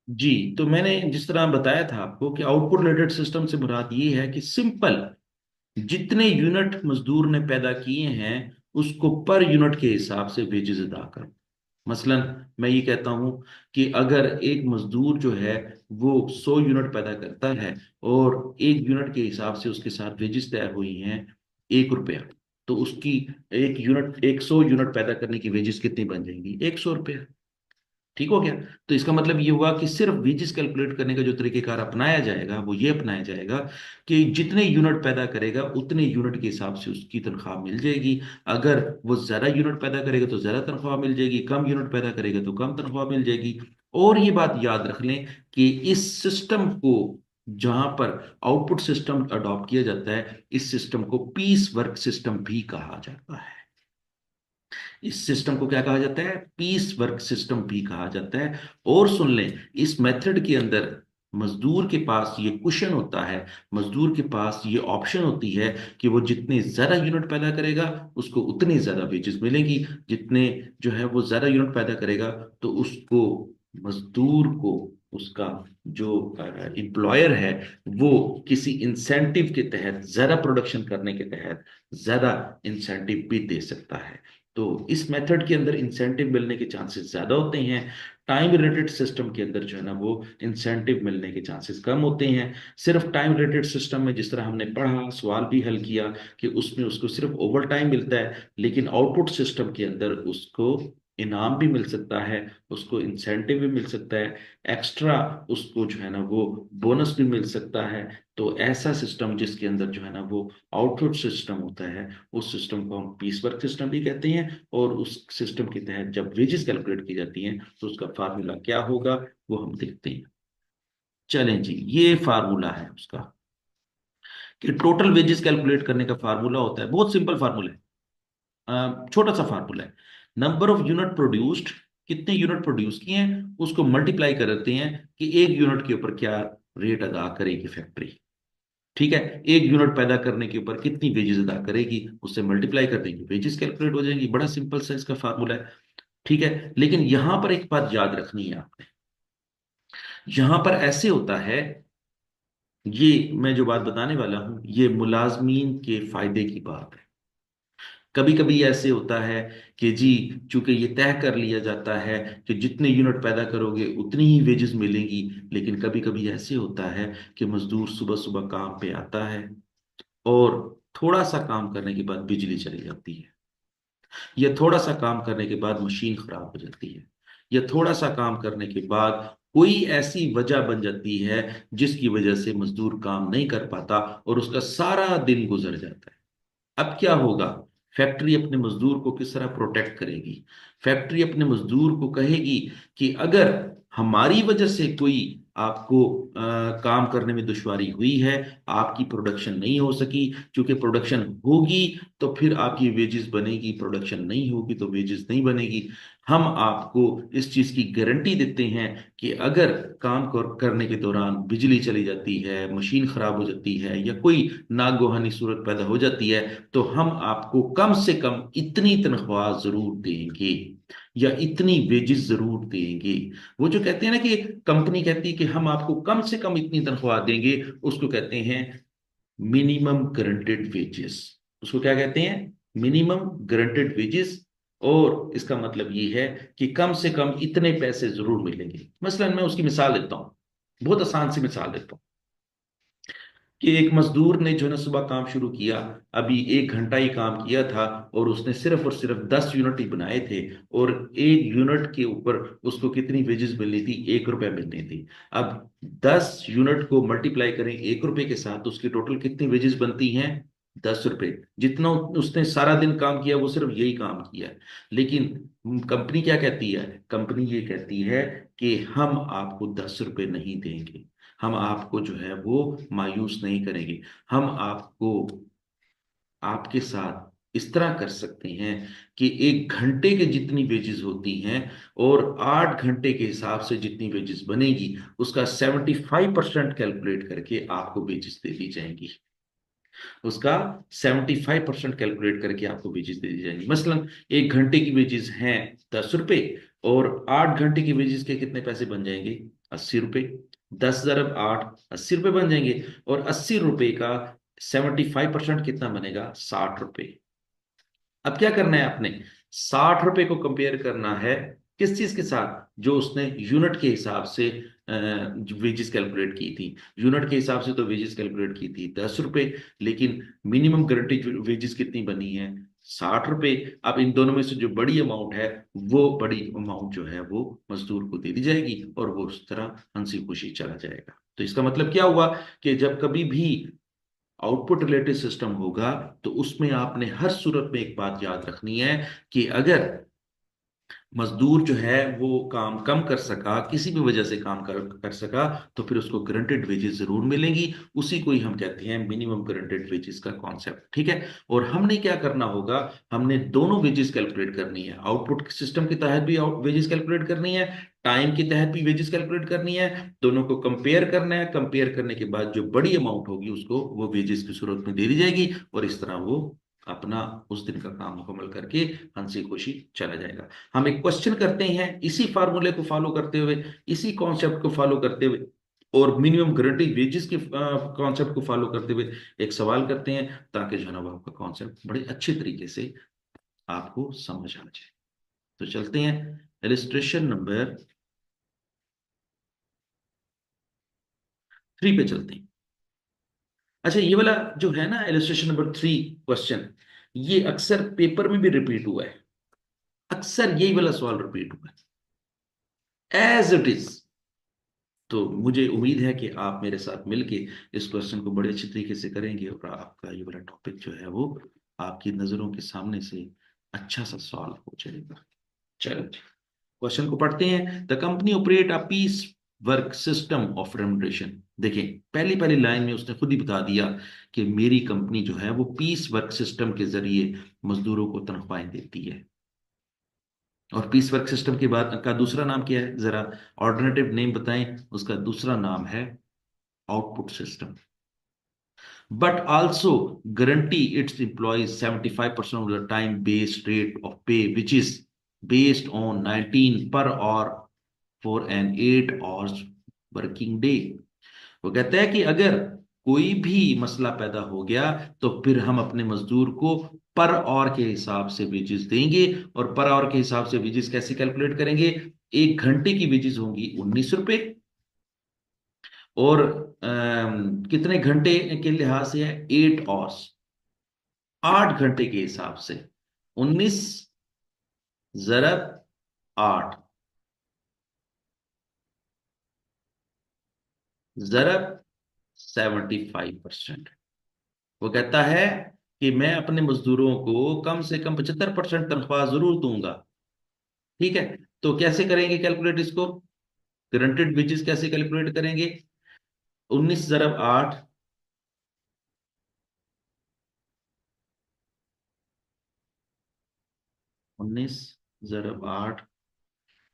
जी, तो मैंने जिस तरह बताया था आपको कि आउटपुट रिलेटेड सिस्टम से मुराद ये है कि सिंपल, जितने यूनिट मजदूर ने पैदा किए हैं उसको पर यूनिट के हिसाब से वेजेस अदा करो। मसलन मैं ये कहता हूं कि अगर एक मजदूर जो है वो 100 यूनिट पैदा करता है, और 1 यूनिट के हिसाब से उसके साथ वेजेस तय हुई हैं 1 रुपया, तो उसकी एक यूनिट, 100 यूनिट पैदा करने की वेजेस कितनी बन जाएंगी? 100 रुपया। ठीक हो गया? तो इसका मतलब ये हुआ कि सिर्फ वेजेस कैलकुलेट करने का जो तरीकेकार अपनाया जाएगा वो ये अपनाया जाएगा कि जितने यूनिट पैदा करेगा उतने यूनिट के हिसाब से उसकी तनख्वाह मिल जाएगी। अगर वो ज्यादा यूनिट पैदा करेगा तो ज्यादा तनख्वाह मिल जाएगी, कम यूनिट पैदा करेगा तो कम तनख्वाह मिल जाएगी। और ये बात याद रख लें कि इस सिस्टम को, जहां पर आउटपुट सिस्टम अडॉप्ट किया जाता है, इस सिस्टम को पीस वर्क सिस्टम भी कहा जाता है। इस सिस्टम को क्या कहा जाता है? पीस वर्क सिस्टम भी कहा जाता है। और सुन लें, इस मेथड के अंदर मजदूर के पास ये कुशन होता है, मजदूर के पास ये ऑप्शन होती है कि वो जितने ज्यादा यूनिट पैदा करेगा उसको उतनी ज्यादा वेजेस मिलेंगी, जितने जो है वो ज्यादा यूनिट पैदा करेगा तो उसको, मजदूर को, उसका जो एम्प्लॉयर है वो किसी इंसेंटिव के तहत, ज्यादा प्रोडक्शन करने के तहत ज्यादा इंसेंटिव भी दे सकता है। तो इस मेथड के अंदर इंसेंटिव मिलने के चांसेस ज्यादा होते हैं। टाइम रिलेटेड सिस्टम के अंदर जो है ना वो इंसेंटिव मिलने के चांसेस कम होते हैं। सिर्फ टाइम रिलेटेड सिस्टम में जिस तरह हमने पढ़ा, सवाल भी हल किया कि उसमें उसको सिर्फ ओवर टाइम मिलता है, लेकिन आउटपुट सिस्टम के अंदर उसको इनाम भी मिल सकता है, उसको इंसेंटिव भी मिल सकता है, एक्स्ट्रा उसको जो है ना वो बोनस भी मिल सकता है। तो ऐसा सिस्टम जिसके अंदर जो है ना वो आउटपुट सिस्टम होता है, उस सिस्टम को हम पीस वर्क सिस्टम भी कहते हैं। और उस सिस्टम के तहत जब वेजेस कैलकुलेट की जाती हैं तो उसका फार्मूला क्या होगा वो हम देखते हैं। चलें जी, ये फार्मूला है उसका, कि टोटल वेजेस कैलकुलेट करने का फार्मूला होता है, बहुत सिंपल फार्मूला है, छोटा सा फार्मूला है। नंबर ऑफ यूनिट प्रोड्यूस्ड, कितने यूनिट प्रोड्यूस किए हैं उसको मल्टीप्लाई करते हैं कि एक यूनिट के ऊपर क्या रेट अदा करेगी फैक्ट्री। ठीक है, एक यूनिट पैदा करने के ऊपर कितनी वेजेस अदा करेगी, उससे मल्टीप्लाई कर देंगे, वेजेस कैलकुलेट हो जाएंगी। बड़ा सिंपल सा इसका फार्मूला है। ठीक है, लेकिन यहां पर एक बात याद रखनी है आपने, यहां पर ऐसे होता है, ये मैं जो बात बताने वाला हूं ये मुलाजमीन के फायदे की बात है। कभी कभी ऐसे होता है कि जी, चूंकि ये तय कर लिया जाता है कि जितने यूनिट पैदा करोगे उतनी ही वेजेस मिलेंगी, लेकिन कभी कभी ऐसे होता है कि मजदूर सुबह सुबह काम पे आता है और थोड़ा सा काम करने के बाद बिजली चली जाती है, या थोड़ा सा काम करने के बाद मशीन खराब हो जाती है, या थोड़ा सा काम करने के बाद कोई ऐसी वजह बन जाती है जिसकी वजह से मजदूर काम नहीं कर पाता और उसका सारा दिन गुजर जाता है। अब क्या होगा, फैक्ट्री अपने मजदूर को किस तरह प्रोटेक्ट करेगी? फैक्ट्री अपने मजदूर को कहेगी कि अगर हमारी वजह से कोई आपको काम करने में दुश्वारी हुई है, आपकी प्रोडक्शन नहीं हो सकी, क्योंकि प्रोडक्शन होगी तो फिर आपकी वेजेस बनेगी, प्रोडक्शन नहीं होगी तो वेजेस नहीं बनेगी। हम आपको इस चीज की गारंटी देते हैं कि अगर काम करने के दौरान बिजली चली जाती है, मशीन खराब हो जाती है, या कोई नागोहानी सूरत पैदा हो जाती है, तो हम आपको कम से कम इतनी तनख्वाह जरूर देंगे या इतनी वेजेस जरूर देंगे। वो जो कहते हैं ना कि कंपनी कहती है कि हम आपको कम से कम इतनी तनख्वाह देंगे, उसको कहते हैं मिनिमम गारंटेड वेजेस। उसको क्या कहते हैं? Minimum guaranteed wages. और इसका मतलब ये है कि कम से कम इतने पैसे जरूर मिलेंगे। मसलन मैं उसकी मिसाल देता हूं, बहुत आसान सी मिसाल देता हूं कि एक मजदूर ने जो है ना सुबह काम शुरू किया, अभी 1 घंटा ही काम किया था और उसने सिर्फ और सिर्फ 10 यूनिट ही बनाए थे, और एक यूनिट के ऊपर उसको कितनी वेजेस मिलनी थी? 1 रुपए मिलनी थी। अब 10 यूनिट को मल्टीप्लाई करें 1 रुपए के साथ तो उसकी टोटल कितनी वेजेस बनती हैं? 10 रुपए। जितना उसने सारा दिन काम किया वो सिर्फ यही काम किया है। लेकिन कंपनी क्या कहती है? कंपनी ये कहती है कि हम आपको 10 रुपए नहीं देंगे, हम आपको जो है वो मायूस नहीं करेंगे, हम आपको, आपके साथ इस तरह कर सकते हैं कि 1 घंटे के जितनी वेजेस होती हैं और 8 घंटे के हिसाब से जितनी वेजेस बनेगी उसका 75% कैलकुलेट करके आपको वेजेस दे दी जाएंगी। उसका 75% कैलकुलेट करके आपको वेजेस दे दी जाएंगी। मसलन 1 घंटे की वेजेस हैं 10 रुपए, और 8 घंटे की वेजेस के कितने पैसे बन जाएंगे? 80 रुपए। 10 × 8 80 रुपए बन जाएंगे। और 80 रुपए का 75% कितना बनेगा? 60 रुपए। अब क्या करना है आपने? 60 रुपए को कंपेयर करना है किस चीज के साथ? जो उसने यूनिट के हिसाब से वेजेस कैलकुलेट की थी। यूनिट के हिसाब से तो वेजेस कैलकुलेट की थी 10 रुपए, लेकिन मिनिमम गारंटी वेजेस कितनी बनी है? 60 रुपए। अब इन दोनों में से जो बड़ी अमाउंट है, वो बड़ी अमाउंट जो है वो मजदूर को दे दी जाएगी और वो उस तरह हंसी खुशी चला जाएगा। तो इसका मतलब क्या हुआ कि जब कभी भी आउटपुट रिलेटेड सिस्टम होगा तो उसमें आपने हर सूरत में एक बात याद रखनी है कि अगर मजदूर जो है वो काम कम कर सका, किसी भी वजह से काम कर सका, तो फिर उसको गारंटेड वेजेस जरूर मिलेंगी। उसी को ही हम कहते हैं मिनिमम गारंटेड वेजेस का कॉन्सेप्ट, ठीक है। और हमने क्या करना होगा, हमने दोनों वेजेस कैलकुलेट करनी है, आउटपुट सिस्टम के तहत भी वेजेस कैलकुलेट करनी है, टाइम के तहत भी वेजेस कैलकुलेट करनी है। दोनों को कंपेयर करना है, कंपेयर करने के बाद जो बड़ी अमाउंट होगी उसको वो वेजेस की सूरत में दे दी जाएगी, और इस तरह वो अपना उस दिन का काम मुकम्मल करके हंसी खुशी चला जाएगा। हम एक क्वेश्चन करते हैं इसी फार्मूले को फॉलो करते हुए, इसी कॉन्सेप्ट को फॉलो करते हुए, और मिनिमम गारंटी वेजेस के कॉन्सेप्ट को फॉलो करते हुए एक सवाल करते हैं, ताकि जो है ना वो आपका कॉन्सेप्ट बड़े अच्छे तरीके से आपको समझ आ जाए। तो चलते हैं इलिस्ट्रेशन नंबर 3 पे चलते हैं। अच्छा, ये वाला जो है ना इलिस्ट्रेशन नंबर 3 क्वेश्चन, ये अक्सर पेपर में भी रिपीट हुआ है, अक्सर यही वाला सवाल रिपीट हुआ है एज इट इज। तो मुझे उम्मीद है कि आप मेरे साथ मिलके इस क्वेश्चन को बड़े अच्छे तरीके से करेंगे, और आपका ये वाला टॉपिक जो है वो आपकी नजरों के सामने से अच्छा सा सॉल्व हो जाएगा। चलो क्वेश्चन को पढ़ते हैं। The company operate a piece work system of remuneration. देखिए पहली पहली लाइन में उसने खुद ही बता दिया कि मेरी कंपनी जो है वो पीस वर्क सिस्टम के जरिए मजदूरों को तनख्वाहें देती है। और पीस वर्क सिस्टम के बाद का दूसरा नाम क्या है, जरा ऑल्टरनेटिव नेम बताएं। उसका दूसरा नाम है output system. But also guarantee its employees 75% of the time based rate of pay, which is based on 19 per hour for an 8 hours working day। वो कहता है कि अगर कोई भी मसला पैदा हो गया तो फिर हम अपने मजदूर को पर आवर के हिसाब से वेजेस देंगे। और पर आवर के हिसाब से वेजेस कैसे कैलकुलेट करेंगे, एक घंटे की वेजेस होंगी 19 रुपए, और कितने घंटे के लिहाज से है, 8 आवर्स, 8 घंटे के हिसाब से 19 ज़रब 8 ज़रब 75%। वो कहता है कि मैं अपने मजदूरों को कम से कम 75% तनख्वाह जरूर दूंगा। ठीक है, तो कैसे करेंगे कैलकुलेट इसको, गारंटेड वेजेस कैसे कैलकुलेट करेंगे, 19 ज़रब 8, 19 ज़रब 8,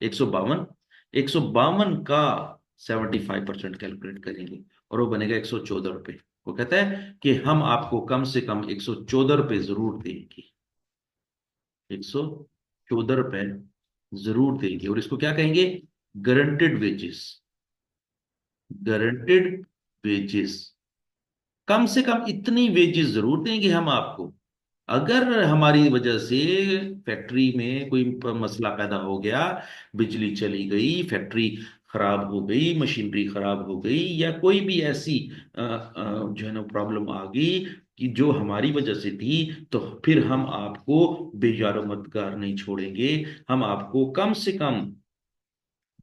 152, 152 का 75% कैलकुलेट करेंगे, और वो बनेगा 114 रुपये। वो कहता है कि हम आपको कम से कम 114 रुपये जरूर देंगे, 114 रुपये जरूर देंगे, और इसको क्या कहेंगे, गारंटेड वेजेस, गारंटेड वेजेस। कम से कम इतनी वेजेस जरूर देंगे हम आपको। अगर हमारी वजह से फैक्ट्री में कोई मसला पैदा हो गया, बिजली चली गई, फैक्ट्री खराब हो गई, मशीनरी खराब हो गई, या कोई भी ऐसी जो है ना प्रॉब्लम आ गई कि जो हमारी वजह से थी, तो फिर हम आपको बेजारो मददगार नहीं छोड़ेंगे। हम आपको कम से कम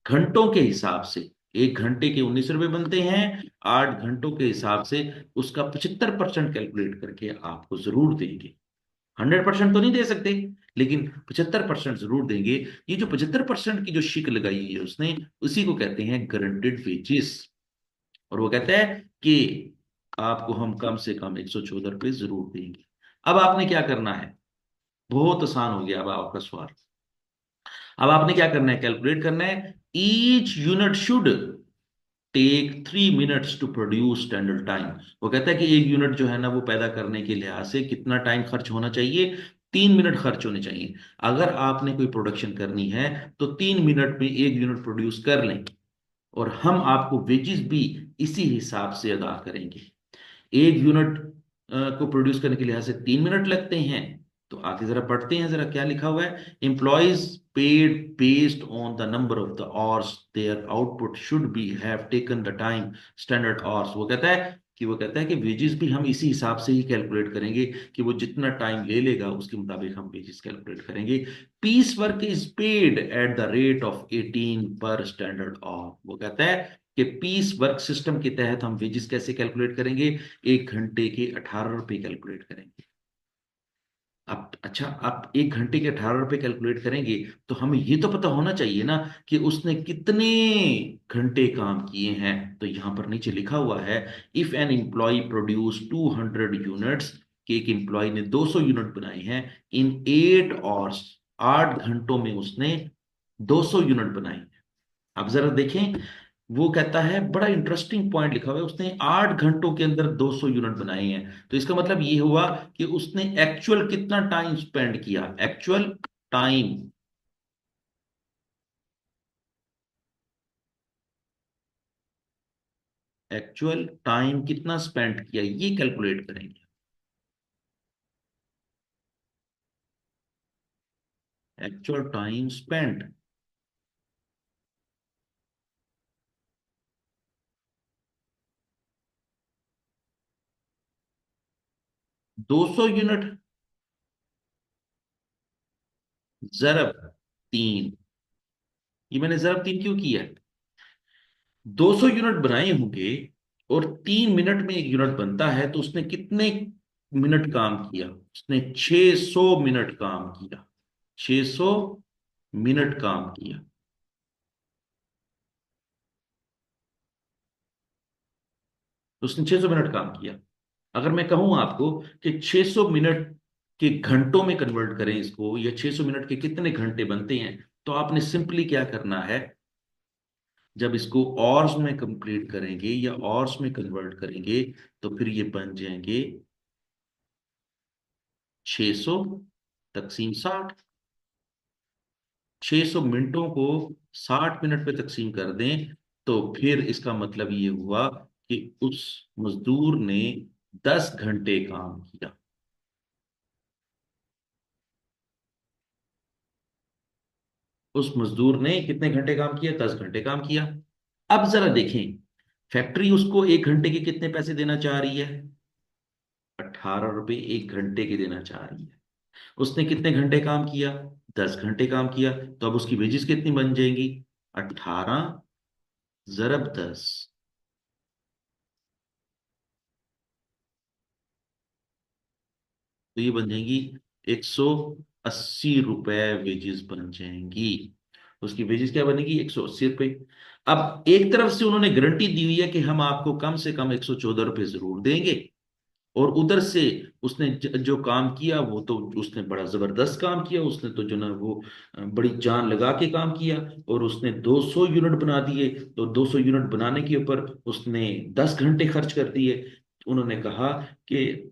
घंटों के हिसाब से, एक घंटे के 19 रुपए बनते हैं, 8 घंटों के हिसाब से उसका 75% कैलकुलेट करके आपको जरूर देंगे। 100% तो नहीं दे सकते, लेकिन 75% जरूर देंगे। ये जो 75% की जो शिक लगाई है उसने, उसी को कहते हैं गारंटेड वेजेस। और वो कहता है कि आपको हम कम से कम 114 रुपये जरूर देंगे। अब आपने क्या करना है, बहुत आसान हो गया अब आपका सवाल। अब आपने क्या करना है, कैलकुलेट करना है, each unit should take 3 minutes to produce standard time. वो कहता है कि एक यूनिट जो है ना वो पैदा करने के लिहाज से कितना टाइम खर्च होना चाहिए, 3 मिनट खर्च होने चाहिए। अगर आपने कोई प्रोडक्शन करनी है तो 3 मिनट में एक यूनिट प्रोड्यूस कर लें, और हम आपको वेजेस भी इसी हिसाब से अदा करेंगे। एक यूनिट को प्रोड्यूस करने के लिहाज से 3 मिनट लगते हैं। तो आगे जरा पढ़ते हैं, जरा क्या लिखा हुआ है, employees paid based on the number of the hours their output should be have taken the time standard hours. वो कहता है कि वेजेस भी हम इसी हिसाब से ही कैलकुलेट करेंगे, कि वो जितना टाइम ले लेगा उसके मुताबिक हम वेजेस कैलकुलेट करेंगे। Piece work is paid at the rate of 18 per standard our. वो कहता है कि पीस वर्क सिस्टम के तहत हम वेजेस कैसे कैलकुलेट करेंगे, एक घंटे के 18 रुपए कैलकुलेट करेंगे। आप अच्छा, आप 1 घंटे के 18 रुपए कैलकुलेट करेंगे, तो हमें ये तो पता होना चाहिए ना कि उसने कितने घंटे काम किए हैं। तो यहां पर नीचे लिखा हुआ है, if an employee produce 200 units, कि एक एम्प्लॉय ने 200 यूनिट बनाए हैं इन 8 आवर्स, 8 घंटों में उसने 200 यूनिट बनाई। अब जरा देखें, वो कहता है, बड़ा इंटरेस्टिंग पॉइंट लिखा हुआ है, उसने 8 घंटों के अंदर 200 यूनिट बनाए हैं। तो इसका मतलब ये हुआ कि उसने एक्चुअल कितना टाइम स्पेंड किया, एक्चुअल टाइम, एक्चुअल टाइम कितना स्पेंड किया, ये कैलकुलेट करेंगे। एक्चुअल टाइम स्पेंड 200 यूनिट जरब 3। ये मैंने जरब 3 क्यों किया है? 200 यूनिट बनाए होंगे और 3 मिनट में एक यूनिट बनता है, तो उसने कितने मिनट काम किया? उसने 600 मिनट काम किया, 600 मिनट काम किया। तो उसने 600 मिनट काम किया। अगर मैं कहूं आपको कि 600 मिनट के घंटों में कन्वर्ट करें इसको, या 600 मिनट के कितने घंटे बनते हैं, तो आपने सिंपली क्या करना है, जब इसको ऑर्स में कंप्लीट करेंगे या ऑर्स में कन्वर्ट करेंगे, तो फिर ये बन जाएंगे 600 तकसीम 60। 600 मिनटों को 60 मिनट पे तकसीम कर दें, तो फिर इसका मतलब ये हुआ कि उस मजदूर ने 10 घंटे काम किया। उस मजदूर ने कितने घंटे काम किया? 10 घंटे काम किया। अब जरा देखें, फैक्ट्री उसको 1 घंटे के कितने पैसे देना चाह रही है? 18 रुपए 1 घंटे के देना चाह रही है। उसने कितने घंटे काम किया? 10 घंटे काम किया। तो अब उसकी वेजेस कितनी बन जाएंगी? 18 ज़रब 10, तो ये बन जाएंगी 180 रुपए वेजेस बन जाएंगी। उसकी वेजेस क्या बनेगी? 180 रुपए। अब एक तरफ से उन्होंने गारंटी दी हुई है कि हम आपको कम से कम 114 रुपए जरूर देंगे, और उधर से उसने जो काम किया वो तो उसने बड़ा जबरदस्त काम किया, उसने तो जो ना वो बड़ी जान लगा के काम किया, और उसने 200 यूनिट बना दिए। तो 200 यूनिट बनाने के ऊपर उसने 10 घंटे खर्च कर दिए। उन्होंने कहा कि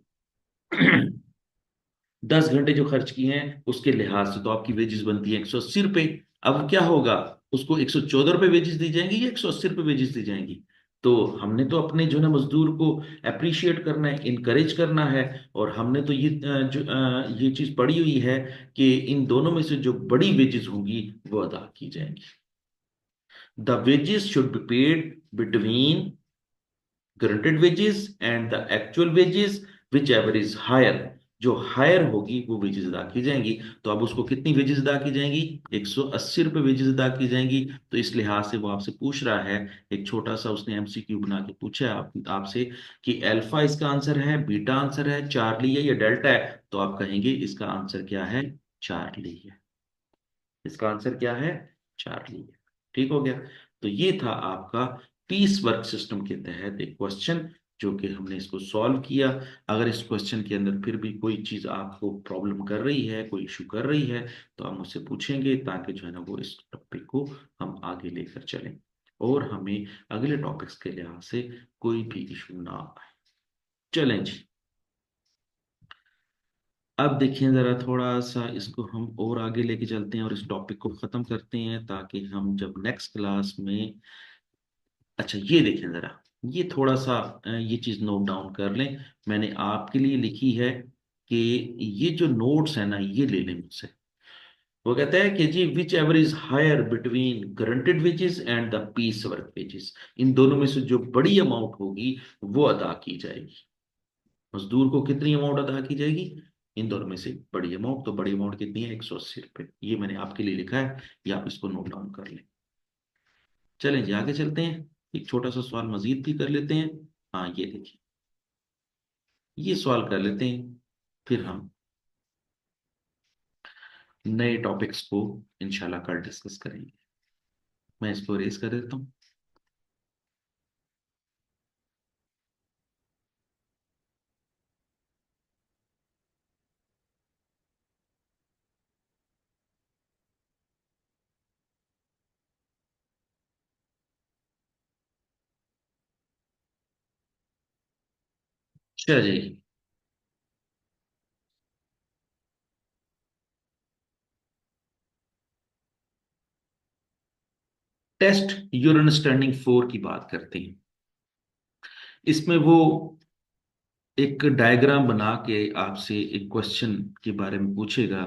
10 घंटे जो खर्च किए हैं उसके लिहाज से तो आपकी वेजेस बनती है 180 रुपए। अब क्या होगा, उसको 114 रुपए वेजेस दी जाएंगी या 180 रुपए वेजेस दी जाएंगी? तो हमने तो अपने जो ना मजदूर को अप्रिशिएट करना है, इनकरेज करना है। और हमने तो ये चीज पढ़ी हुई है कि इन दोनों में से जो बड़ी वेजेस होंगी वो अदा की जाएंगी। The wages should be paid between guaranteed wages and the actual wages, whichever is higher. जो हायर होगी वो वेजेस अदा की जाएंगी। तो अब उसको कितनी वेजेस अदा की जाएंगी? 180 रुपये वेजेस अदा की जाएंगी। तो इस लिहाज से वो आपसे पूछ रहा है, एक छोटा सा उसने एमसीक्यू बना के पूछा है आपसे कि अल्फा इसका आंसर है, बीटा आंसर है, चार्ली है या डेल्टा है? तो आप कहेंगे इसका आंसर क्या है? चार्ली है। इसका आंसर क्या है? चार्ली है। ठीक हो गया। तो ये था आपका पीस वर्क सिस्टम के तहत एक क्वेश्चन, जो कि हमने इसको सॉल्व किया। अगर इस क्वेश्चन के अंदर फिर भी कोई चीज आपको प्रॉब्लम कर रही है, कोई इशू कर रही है, तो आप मुझसे पूछेंगे, ताकि जो है ना वो इस टॉपिक को हम आगे लेकर चलें, और हमें अगले टॉपिक्स के लिहाज से कोई भी इशू ना आए। चलें जी। अब देखिए जरा, थोड़ा सा इसको हम और आगे लेके चलते हैं और इस टॉपिक को खत्म करते हैं, ताकि हम जब नेक्स्ट क्लास में, अच्छा ये देखें जरा, ये थोड़ा सा ये चीज नोट डाउन कर लें। मैंने आपके लिए लिखी है कि ये जो नोट्स है ना, ये ले लें मुझसे। वो कहता है कि जी, whichever is higher between guaranteed wages and the piece work wages, इन दोनों में से जो बड़ी अमाउंट होगी वो अदा की जाएगी। मजदूर को कितनी अमाउंट अदा की जाएगी? इन दोनों में से बड़ी अमाउंट, तो बड़ी अमाउंट कितनी है? 180 रुपये। ये मैंने आपके लिए लिखा है, ये आप इसको नोट डाउन कर लें। चलें जी, आगे चलते हैं। एक छोटा सा सवाल मजीद भी कर लेते हैं। हाँ ये देखिए, ये सवाल कर लेते हैं, फिर हम नए टॉपिक्स को इंशाल्लाह कल डिस्कस करेंगे। मैं इसको रेस कर देता हूँ। चलिए। टेस्ट योर अंडरस्टैंडिंग 4 की बात करते हैं। इसमें वो एक डायग्राम बना के आपसे एक क्वेश्चन के बारे में पूछेगा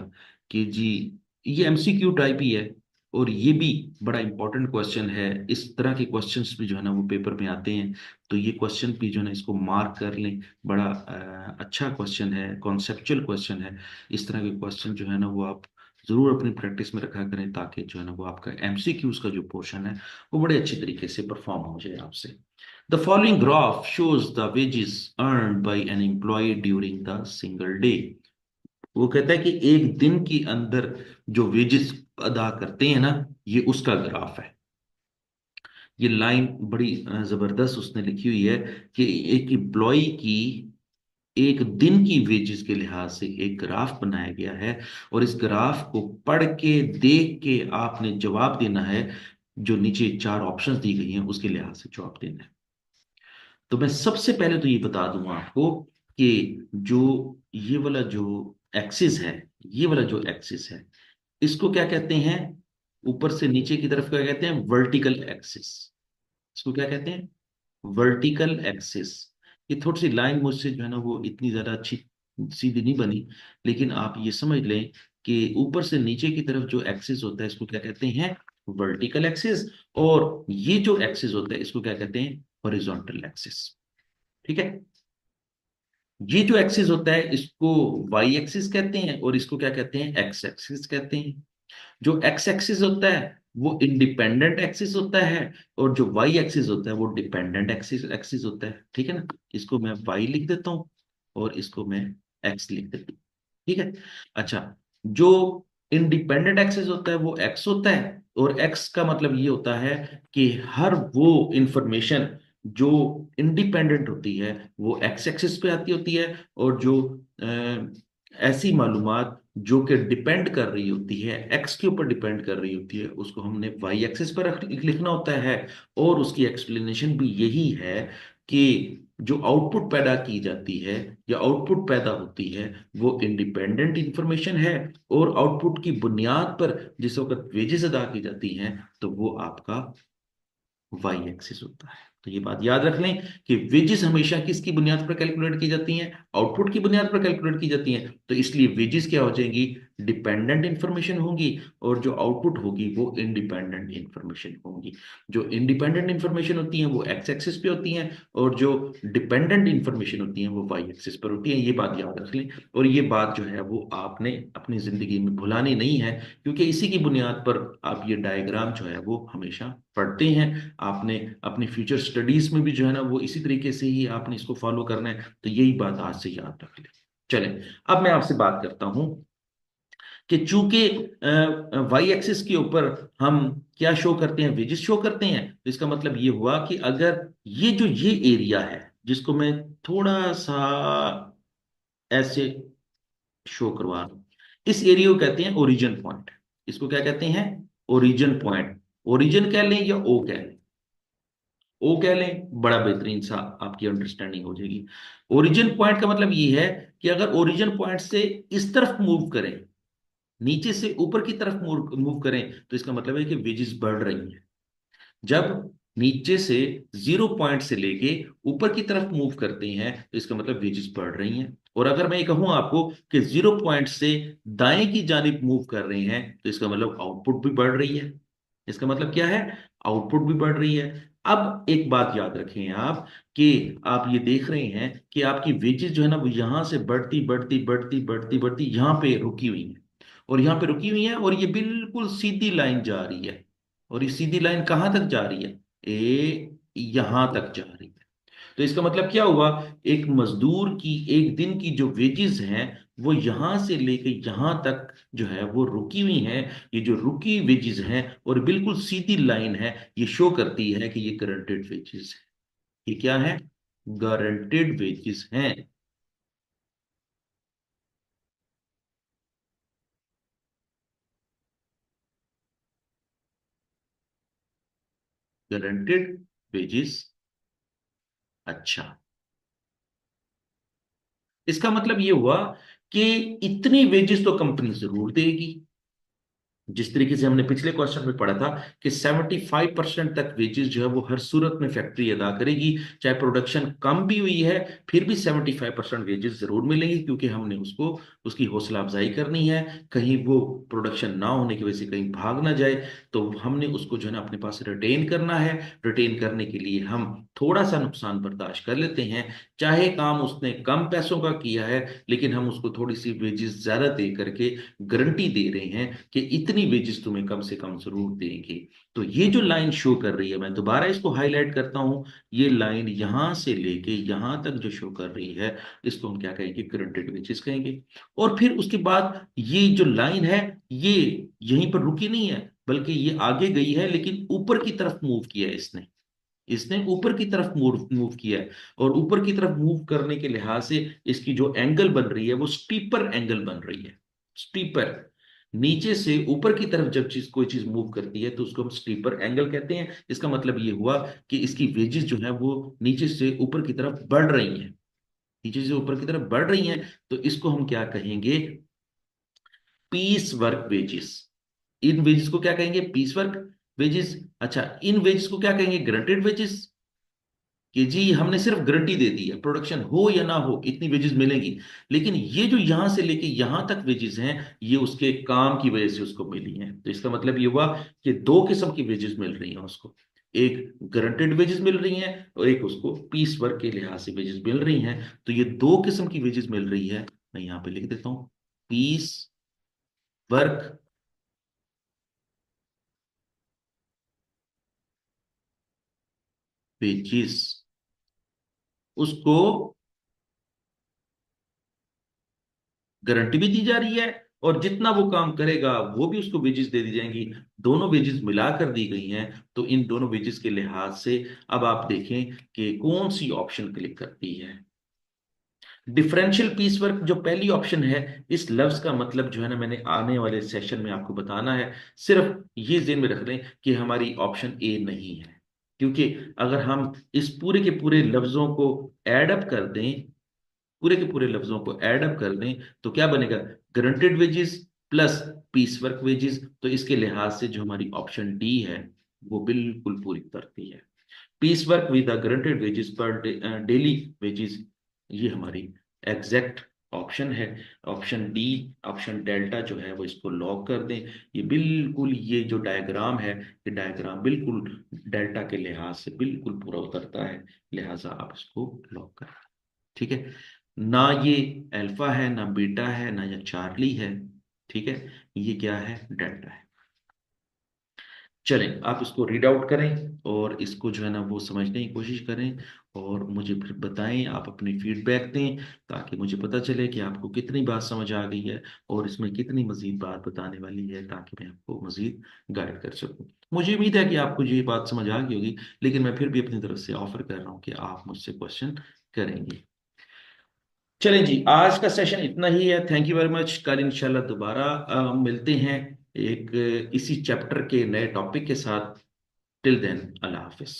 कि जी, ये एमसीक्यू टाइप ही है, और ये भी बड़ा इंपॉर्टेंट क्वेश्चन है। इस तरह के क्वेश्चंस भी जो है ना वो पेपर में आते हैं, तो ये क्वेश्चन भी जो है ना इसको मार्क कर लें। बड़ा अच्छा क्वेश्चन है, कॉन्सेप्चुअल क्वेश्चन है। इस तरह के क्वेश्चन जो है ना वो आप जरूर अपनी प्रैक्टिस में रखा करें, ताकि जो है ना वो आपका एमसीक्यूज का जो पोर्शन है वो बड़े अच्छे तरीके से परफॉर्म हो जाए आपसे। The following graph shows the wages earned by an employee during the single day. वो कहता है कि एक दिन के अंदर जो वेजेस अदा करते हैं ना, ये उसका ग्राफ है। ये लाइन बड़ी जबरदस्त उसने लिखी हुई है कि एक एम्प्लॉय की एक दिन की वेजेस के लिहाज से एक ग्राफ बनाया गया है, और इस ग्राफ को पढ़ के देख के आपने जवाब देना है। जो नीचे चार ऑप्शंस दी गई हैं उसके लिहाज से जवाब देना है। तो मैं सबसे पहले तो ये बता दूंगा आपको कि जो ये वाला जो एक्सिस है, ये वाला जो एक्सिस है, इसको क्या कहते हैं? ऊपर से नीचे की तरफ क्या कहते हैं? Vertical axis. इसको क्या कहते हैं? Vertical axis. ये थोड़ी सी लाइन मुझसे जो है ना वो इतनी ज्यादा अच्छी सीधी नहीं बनी, लेकिन आप ये समझ लें कि ऊपर से नीचे की तरफ जो एक्सिस होता है इसको क्या कहते हैं? Vertical axis. और ये जो एक्सिस होता है इसको क्या कहते हैं? Horizontal axis. ठीक है। ये जो एक्सिस होता है इसको वाई एक्सिस कहते हैं, और इसको क्या कहते हैं? एक्स एक्सिस कहते हैं। जो एक्स एक्सिस होता है वो इंडिपेंडेंट एक्सिस होता है, और जो वाई एक्सिस होता है वो डिपेंडेंट एक्सिस एक्सिस होता है। ठीक है ना? इसको मैं वाई लिख देता हूँ, और इसको मैं एक्स लिख देता हूँ। ठीक है। अच्छा, जो इंडिपेंडेंट एक्सिस होता है वो एक्स होता है, और एक्स का मतलब ये होता है कि हर वो इंफॉर्मेशन जो इंडिपेंडेंट होती है वो एक्स एक्सिस पे आती होती है, और जो ऐसी मालूमात जो कि डिपेंड कर रही होती है, एक्स के ऊपर डिपेंड कर रही होती है, उसको हमने वाई एक्सिस पर लिखना होता है। और उसकी एक्सप्लेनेशन भी यही है कि जो आउटपुट पैदा की जाती है या आउटपुट पैदा होती है वो इंडिपेंडेंट इंफॉर्मेशन है, और आउटपुट की बुनियाद पर जिस वक्त वेजेस अदा की जाती हैं तो वो आपका वाई एक्सिस होता है। तो ये बात याद रख लें कि वेजेस हमेशा किसकी बुनियाद पर कैलकुलेट की जाती हैं? आउटपुट की बुनियाद पर कैलकुलेट की जाती हैं। तो इसलिए वेजेस क्या हो जाएंगी? डिपेंडेंट इंफॉर्मेशन होंगी, और जो आउटपुट होगी वो इंडिपेंडेंट इंफॉर्मेशन होंगी। जो इंडिपेंडेंट इंफॉर्मेशन होती हैं वो एक्स एक्सिस पे होती हैं, और जो डिपेंडेंट इंफॉर्मेशन होती हैं वो वाई एक्सिस पर होती हैं। ये बात याद रख लें, और ये बात जो है वो आपने अपनी जिंदगी में भुलानी नहीं है, क्योंकि इसी की बुनियाद पर आप ये डायग्राम जो है वो हमेशा पढ़ते हैं। आपने अपनी फ्यूचर स्टडीज में भी जो है ना वो इसी तरीके से ही आपने इसको फॉलो करना है। तो यही बात आज से याद रख ले। चलें, अब मैं आपसे बात करता हूं कि चूंकि वाई एक्सिस के ऊपर हम क्या शो करते हैं? वेजेस शो करते हैं। तो इसका मतलब ये हुआ कि अगर ये एरिया है जिसको मैं थोड़ा सा ऐसे शो करवा रहा हूं, इस एरिया को कहते हैं ओरिजिन पॉइंट। इसको क्या कहते हैं? Origin point. ओरिजिन कह लें या ओ कह लें? ओ कह लें, बड़ा बेहतरीन सा आपकी अंडरस्टैंडिंग हो जाएगी। ओरिजिन पॉइंट का मतलब ये है कि अगर ओरिजिन पॉइंट से इस तरफ मूव करें, नीचे से ऊपर की तरफ मूव मूव करें, तो इसका मतलब है कि वेजेस बढ़ रही हैं। जब नीचे से 0 पॉइंट से लेके ऊपर की तरफ मूव करते हैं तो इसका मतलब वेजेस बढ़ रही हैं। और अगर मैं ये कहूं आपको कि 0 पॉइंट से दाएं की जानिब मूव कर रहे हैं तो इसका मतलब आउटपुट भी बढ़ रही है। इसका मतलब क्या है? आउटपुट भी बढ़ रही है। अब एक बात याद रखें आप, कि आप ये देख रहे हैं कि आपकी वेजेस जो है ना वो यहां से बढ़ती बढ़ती बढ़ती बढ़ती बढ़ती यहां पे रुकी हुई है, और यहां पे रुकी हुई है, और ये बिल्कुल सीधी लाइन जा रही है। और ये सीधी लाइन कहां तक जा रही है? यहां तक जा रही है। तो इसका मतलब क्या हुआ? एक मजदूर की एक दिन की जो वेजेस हैं वो यहां से लेके यहां तक जो है वो रुकी हुई हैं। ये जो रुकी वेजेस हैं और बिल्कुल सीधी लाइन है, ये शो करती है कि ये गारंटेड वेजेस है। ये क्या है? गारंटेड वेजेस हैं। Guaranteed wages. अच्छा, इसका मतलब ये हुआ कि इतनी वेजेस तो कंपनी जरूर देगी। जिस तरीके से हमने पिछले क्वेश्चन में पढ़ा था कि 75% तक वेजेस जो है वो हर सूरत में फैक्ट्री अदा करेगी। चाहे प्रोडक्शन कम भी हुई है, फिर भी 75% वेजेस जरूर मिलेंगे, क्योंकि हमने उसको उसकी हौसला अफजाई करनी है। कहीं वो प्रोडक्शन ना होने की वजह से कहीं भाग ना जाए, तो हमने उसको जो है ना अपने पास रिटेन करना है। रिटेन करने के लिए हम थोड़ा सा नुकसान बर्दाश्त कर लेते हैं। चाहे काम उसने कम पैसों का किया है, लेकिन हम उसको थोड़ी सी वेजेस ज्यादा दे करके गारंटी दे रहे हैं कि इतनी वेजेस तुम्हें कम से कम जरूर देंगे। तो ये जो लाइन शो कर रही है, मैं दोबारा इसको हाईलाइट करता हूं, ये लाइन यहां से लेके यहां तक जो शो कर रही है, इसको हम क्या कहेंगे? गारंटेड वेजेस कहेंगे। और फिर उसके बाद ये जो लाइन है, ये यहीं पर रुकी नहीं है, बल्कि ये आगे गई है, लेकिन ऊपर की तरफ मूव किया है इसने। इसने ऊपर की तरफ मूव मूव किया है। और ऊपर की तरफ मूव करने के लिहाज से इसकी जो एंगल बन रही है वो स्टीपर एंगल बन रही है। स्टीपर। नीचे से ऊपर की तरफ जब कोई चीज मूव करती है तो उसको हम स्टीपर एंगल कहते हैं। इसका मतलब ये हुआ कि इसकी वेजेस जो है वो नीचे से ऊपर की तरफ बढ़ रही हैं। नीचे से ऊपर की तरफ बढ़ रही हैं, तो इसको हम क्या कहेंगे? Piece work wages. इन वेजेस को क्या कहेंगे? Piece work wages. अच्छा, इन वेजेस को क्या कहेंगे? Granted wages. कि जी हमने सिर्फ गारंटी दे दी है, प्रोडक्शन हो या ना हो इतनी वेजेस मिलेंगी। लेकिन ये जो यहां से लेके यहां तक वेजेस हैं, ये उसके काम की वजह से उसको मिली हैं। तो इसका मतलब ये हुआ कि दो किस्म की वेजेस मिल रही हैं उसको। एक गारंटेड वेजेस मिल रही हैं, और एक उसको पीस वर्क के लिहाज से वेजेस मिल रही हैं। तो ये दो किस्म की वेजेस मिल रही है। मैं यहां पे लिख देता हूं, पीस वर्क वेजेस। उसको गारंटी भी दी जा रही है, और जितना वो काम करेगा वो भी उसको वेजेस दे दी जाएंगी। दोनों वेजेस मिलाकर दी गई हैं। तो इन दोनों वेजेस के लिहाज से अब आप देखें कि कौन सी ऑप्शन क्लिक करती है। डिफरेंशियल पीस वर्क जो पहली ऑप्शन है, इस लफ्ज का मतलब जो है ना, मैंने आने वाले सेशन में आपको बताना है। सिर्फ ये जेन में रख लें कि हमारी ऑप्शन ए नहीं है। क्योंकि अगर हम इस पूरे के पूरे लफ्जों को ऐड अप कर दें, पूरे के पूरे लफ्जों को ऐड अप कर दें, तो क्या बनेगा? Guaranteed wages plus piece work wages. तो इसके लिहाज से जो हमारी ऑप्शन डी है, वो बिल्कुल पूरी उतरती है। Piece work with guaranteed wages per daily wages, ये हमारी एग्जैक्ट ऑप्शन है। ऑप्शन डी, ऑप्शन डेल्टा जो है वो इसको लॉक कर दें। ये बिल्कुल, ये जो डायग्राम है, ये डायग्राम बिल्कुल डेल्टा के लिहाज से बिल्कुल पूरा उतरता है। लिहाजा आप इसको लॉक कर, ठीक है। ना ये अल्फा है, ना बीटा है, ना ये चार्ली है। ठीक है, ये क्या है? डेल्टा है। चलें, आप इसको रीड आउट करें और इसको जो है ना वो समझने की कोशिश करें, और मुझे फिर बताएं, आप अपनी फीडबैक दें, ताकि मुझे पता चले कि आपको कितनी बात समझ आ गई है और इसमें कितनी मजीद बात बताने वाली है, ताकि मैं आपको मजीद गाइड कर सकूं। मुझे उम्मीद है कि आपको ये बात समझ आ गई होगी, लेकिन मैं फिर भी अपनी तरफ से ऑफर कर रहा हूँ कि आप मुझसे क्वेश्चन करेंगे। चलें जी, आज का सेशन इतना ही है। Thank you very much. कल इंशाल्लाह दोबारा मिलते हैं एक इसी चैप्टर के नए टॉपिक के साथ। टिल देन, अल्लाह हाफिज।